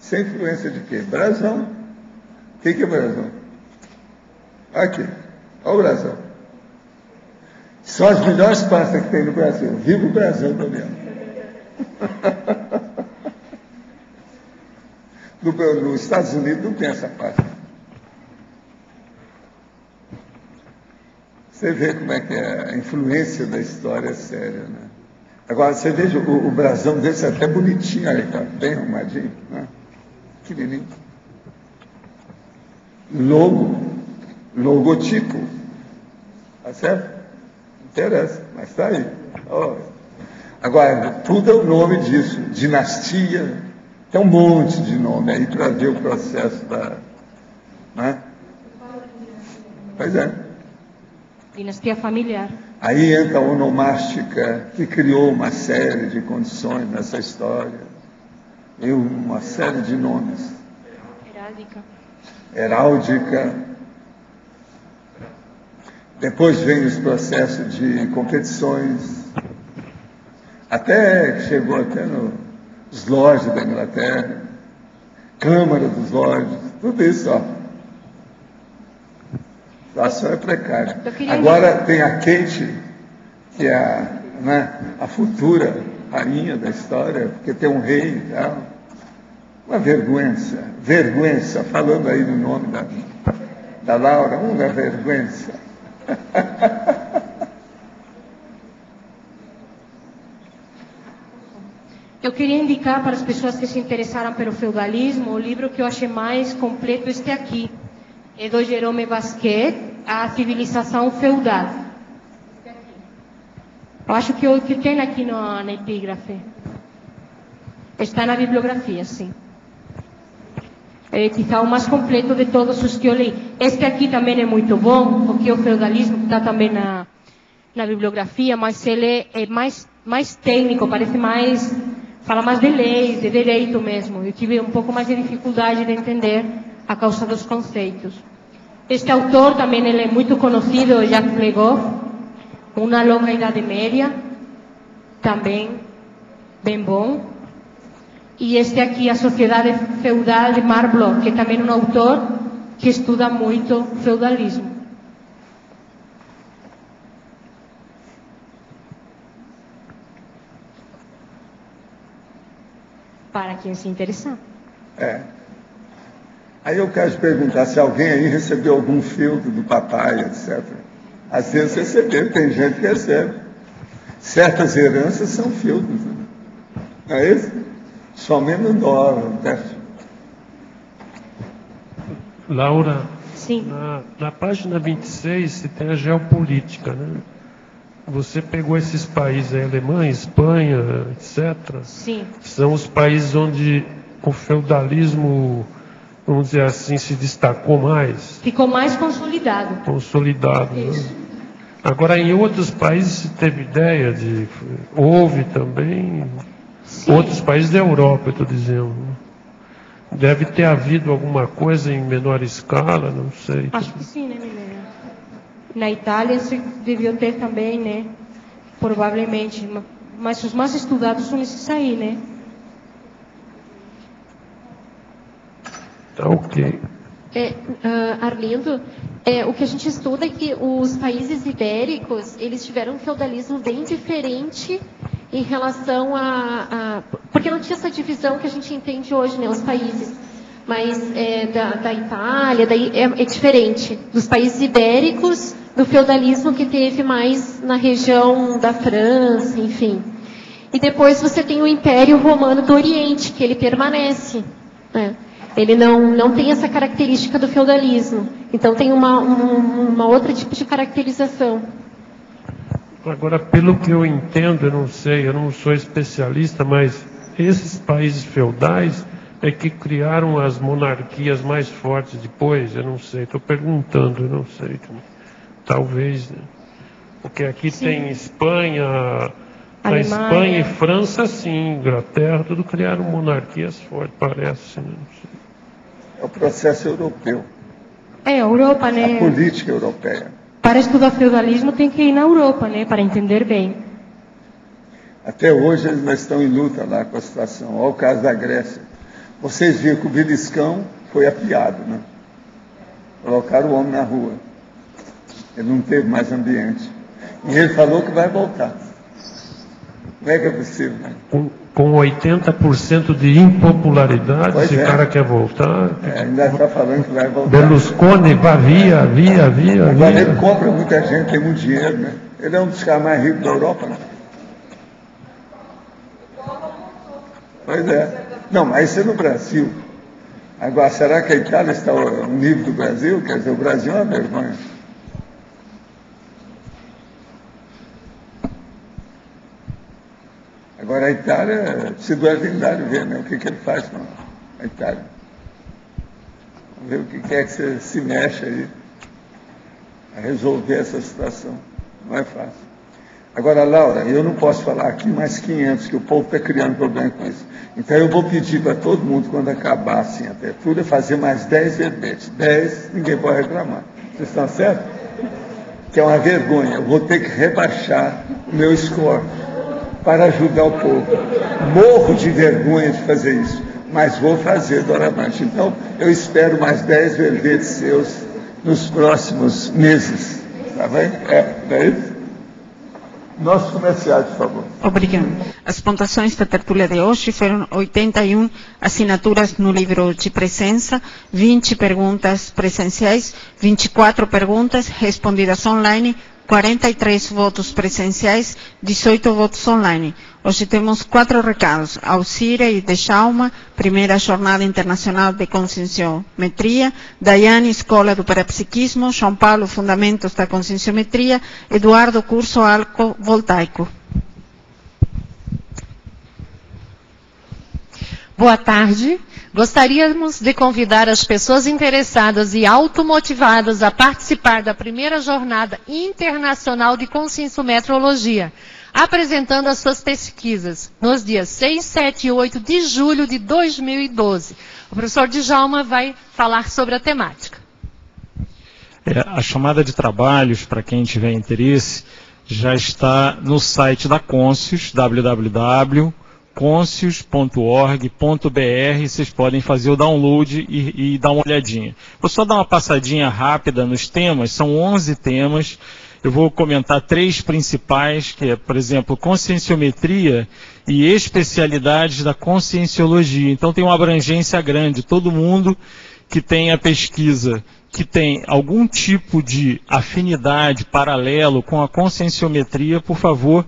Sem influência de quê? Brasão. O que é brasão? Aqui, olha o brasão. São as melhores pastas que tem no Brasil. Viva o brasão da União. Nos Estados Unidos não tem essa pasta. Você vê como é que é a influência da história séria, né? Agora, você veja, o brasão desse é até bonitinho, aí tá bem arrumadinho, né? Pequenininho. Logotipo. Tá certo? Não interessa, mas está aí. Oh. Agora, tudo é o nome disso. Dinastia. Tem um monte de nome aí para ver o processo da... Né? Pois é. Dinastia familiar. Aí entra a onomástica, que criou uma série de condições nessa história. E uma série de nomes. Heráldica. Depois vem os processos de competições. Até que chegou até nos lords da Inglaterra. Câmara dos Lords. Tudo isso, ó. A situação é precária. Agora tem a Kate, que é a futura rainha da história, porque tem um rei e tal. Uma vergonha, falando aí no nome da Laura, uma vergonha. Eu queria indicar para as pessoas que se interessaram pelo feudalismo, o livro que eu achei mais completo, este aqui. É do Jerome Basquiat, A Civilização Feudal. Eu acho que o que tem aqui na epígrafe. Está na bibliografia, sim. É quizá o mais completo de todos os que eu li. Este aqui também é muito bom, porque o feudalismo está também na bibliografia, mas ele é mais técnico, parece mais... Fala mais de leis, de direito mesmo. Eu tive um pouco mais de dificuldade de entender a causa dos conceitos. Este autor também ele é muito conhecido, Jacques Le Goff, Uma Longa Idade Média, também bem bom. E este aqui, A Sociedade Feudal, de Marc Bloch, que é também um autor que estuda muito feudalismo. Para quem se interessar. Aí eu quero te perguntar se alguém aí recebeu algum filtro do papai, etc. Às vezes recebeu, tem gente que recebe. Certas heranças são filtros, né? Não é isso? Somente no dólar, né? Laura, sim. Na página 26 você tem a geopolítica, né? Você pegou esses países aí, Alemanha, Espanha, etc. Sim. São os países onde o feudalismo, vamos dizer assim, se destacou mais. Ficou mais consolidado. Consolidado, né? Agora, em outros países, se teve ideia de... Houve também... Sim. Outros países da Europa, eu estou dizendo. Deve ter havido alguma coisa em menor escala, não sei. Acho que sim, né, Milena? Na Itália se deviam ter também, né? Provavelmente. Mas os mais estudados são esses aí, né? Tá ok. Arlindo, o que a gente estuda é que os países ibéricos, eles tiveram um feudalismo bem diferente em relação porque não tinha essa divisão que a gente entende hoje, né? Os países. Mas da Itália, daí é diferente. Dos países ibéricos, do feudalismo que teve mais na região da França, enfim. E depois você tem o Império Romano do Oriente, que ele permanece. Ele não tem essa característica do feudalismo. Então tem uma outra tipo de caracterização. Agora, pelo que eu entendo, eu não sei, eu não sou especialista, mas esses países feudais é que criaram as monarquias mais fortes depois, eu não sei, estou perguntando, eu não sei. Talvez, né? Porque aqui tem Espanha, a Espanha e França, sim, Inglaterra, tudo criaram monarquias fortes, parece, né? Não sei. É o processo europeu. É, a Europa, né? A política europeia. Para estudar feudalismo tem que ir na Europa, né? Para entender bem. Até hoje eles ainda estão em luta lá com a situação. Olha o caso da Grécia. Vocês viram que o beliscão foi apiado, né? Colocaram o homem na rua. Ele não teve mais ambiente. E ele falou que vai voltar. Como é que é possível, né? Com 80% de impopularidade, Pois esse é. cara quer voltar. Ainda está falando que vai voltar. Berlusconi, via. Agora ele compra muita gente, tem muito dinheiro, né? Ele é um dos caras mais ricos da Europa, né? Pois é. Não, mas isso é no Brasil. Agora, será que a Itália está ao nível do Brasil? Quer dizer, o Brasil é uma vergonha. Agora, a Itália, precisa do Arvindário ver, né? O que ele faz com a Itália. Vamos ver o que é que você se mexe aí a resolver essa situação. Não é fácil. Agora, Laura, eu não posso falar aqui mais 500, que o povo está criando problema com isso. Então, eu vou pedir para todo mundo, quando acabar assim, a abertura, fazer mais 10 verbetes. 10, ninguém pode reclamar. Vocês estão certos? Que é uma vergonha. Eu vou ter que rebaixar o meu score para ajudar o povo. Morro de vergonha de fazer isso, mas vou fazer doravante. Então, eu espero mais 10 verbetes seus nos próximos meses. Tá bem? Não é isso? Nossos comerciais, por favor. Obrigado. As pontuações da tertúlia de hoje foram 81 assinaturas no livro de presença, 20 perguntas presenciais, 24 perguntas respondidas online, 43 votos presenciais, 18 votos online. Hoje temos 4 recados. Alcira e Djalma, primeira Jornada Internacional de Conscienciometria. Daiane, Escola do Parapsiquismo. João Paulo, Fundamentos da Conscienciometria. Eduardo, Curso Alco-Voltaico. Boa tarde. Gostaríamos de convidar as pessoas interessadas e automotivadas a participar da primeira Jornada Internacional de Conscienciometrologia, apresentando as suas pesquisas nos dias 6, 7 e 8 de julho de 2012. O professor Djalma vai falar sobre a temática. A chamada de trabalhos, para quem tiver interesse, já está no site da Conscius, www.conscius.org.br. Vocês podem fazer o download e dar uma olhadinha. Vou só dar uma passadinha rápida nos temas, são 11 temas. Eu vou comentar 3 principais, que é, por exemplo, conscienciometria e especialidades da conscienciologia. Então tem uma abrangência grande. Todo mundo que tem a pesquisa, que tem algum tipo de afinidade, paralelo com a conscienciometria, por favor,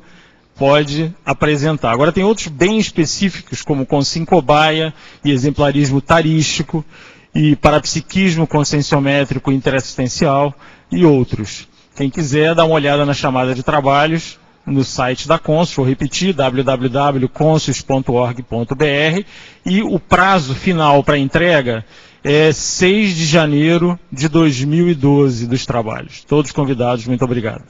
pode apresentar. Agora tem outros bem específicos, como conscienciobaia e exemplarismo tarístico, e parapsiquismo conscienciométrico interassistencial e outros. Quem quiser, dá uma olhada na chamada de trabalhos no site da Conscius, vou repetir, www.conscius.org.br, e o prazo final para entrega é 6 de janeiro de 2012 dos trabalhos. Todos convidados, muito obrigado.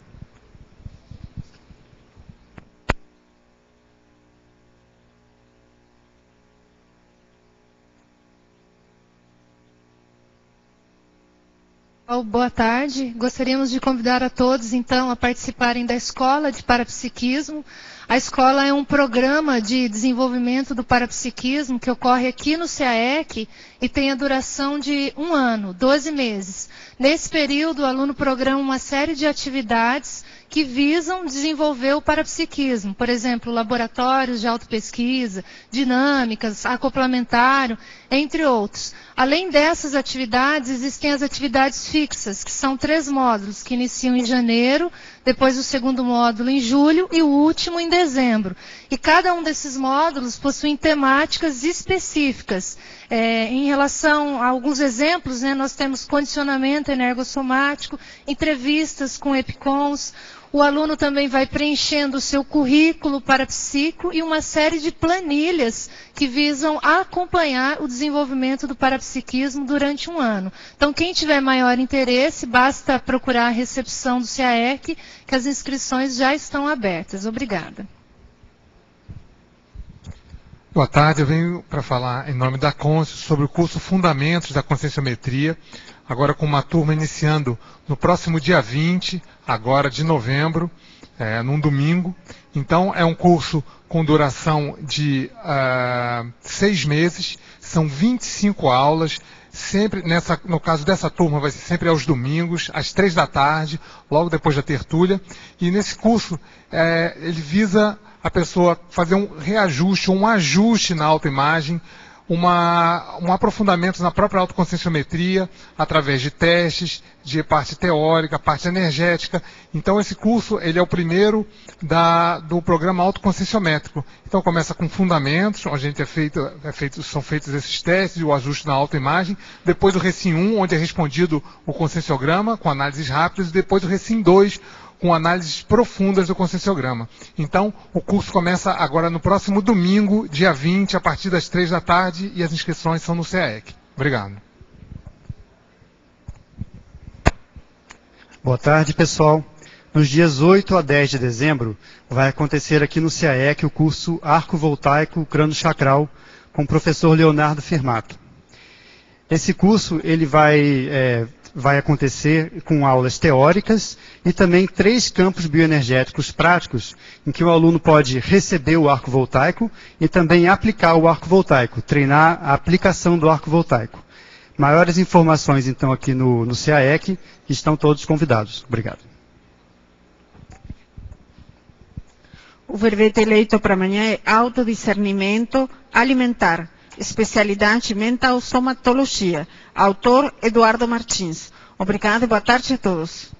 Boa tarde. Gostaríamos de convidar a todos, então, a participarem da Escola de Parapsiquismo. A escola é um programa de desenvolvimento do parapsiquismo que ocorre aqui no CAEC e tem a duração de 1 ano, 12 meses. Nesse período, o aluno programa uma série de atividades que visam desenvolver o parapsiquismo. Por exemplo, laboratórios de autopesquisa, dinâmicas, acoplamentário, entre outros. Além dessas atividades, existem as atividades fixas, que são 3 módulos, que iniciam em janeiro, depois o segundo módulo em julho e o último em dezembro. E cada um desses módulos possui temáticas específicas. Em relação a alguns exemplos, né, nós temos condicionamento energossomático, entrevistas com EPICONs, o aluno também vai preenchendo o seu currículo parapsíquico e uma série de planilhas que visam acompanhar o desenvolvimento do parapsiquismo durante um ano. Então, quem tiver maior interesse, basta procurar a recepção do CAEC, que as inscrições já estão abertas. Obrigada. Boa tarde, eu venho para falar em nome da CONSCIO sobre o curso Fundamentos da Conscienciometria, agora com uma turma iniciando no próximo dia 20, agora de novembro, num domingo. Então, é um curso com duração de 6 meses, são 25 aulas, sempre no caso dessa turma vai ser sempre aos domingos, às 3 da tarde, logo depois da tertúlia, e nesse curso ele visa a pessoa fazer um reajuste, um ajuste na autoimagem, um aprofundamento na própria autoconscienciometria, através de testes, de parte teórica, parte energética. Então esse curso ele é o primeiro do programa autoconscienciométrico. Então começa com fundamentos, onde a gente são feitos esses testes, o ajuste na autoimagem, depois o Recim 1, onde é respondido o conscienciograma, com análises rápidas, e depois o Recim 2, com análises profundas do conscienciograma. Então, o curso começa agora no próximo domingo, dia 20, a partir das 3 da tarde, e as inscrições são no CAEC. Obrigado. Boa tarde, pessoal. Nos dias 8 a 10 de dezembro, vai acontecer aqui no CAEC o curso Arco Voltaico Crânio Chakral, com o professor Leonardo Firmato. Esse curso ele vai acontecer com aulas teóricas e também 3 campos bioenergéticos práticos, em que o aluno pode receber o arco voltaico e também aplicar o arco voltaico, treinar a aplicação do arco voltaico. Maiores informações, então, aqui no CAEC, estão todos convidados. Obrigado. O verbete eleito para amanhã é autodiscernimento alimentar. Especialidade mental somatologia. Autor Eduardo Martins. Obrigada e boa tarde a todos.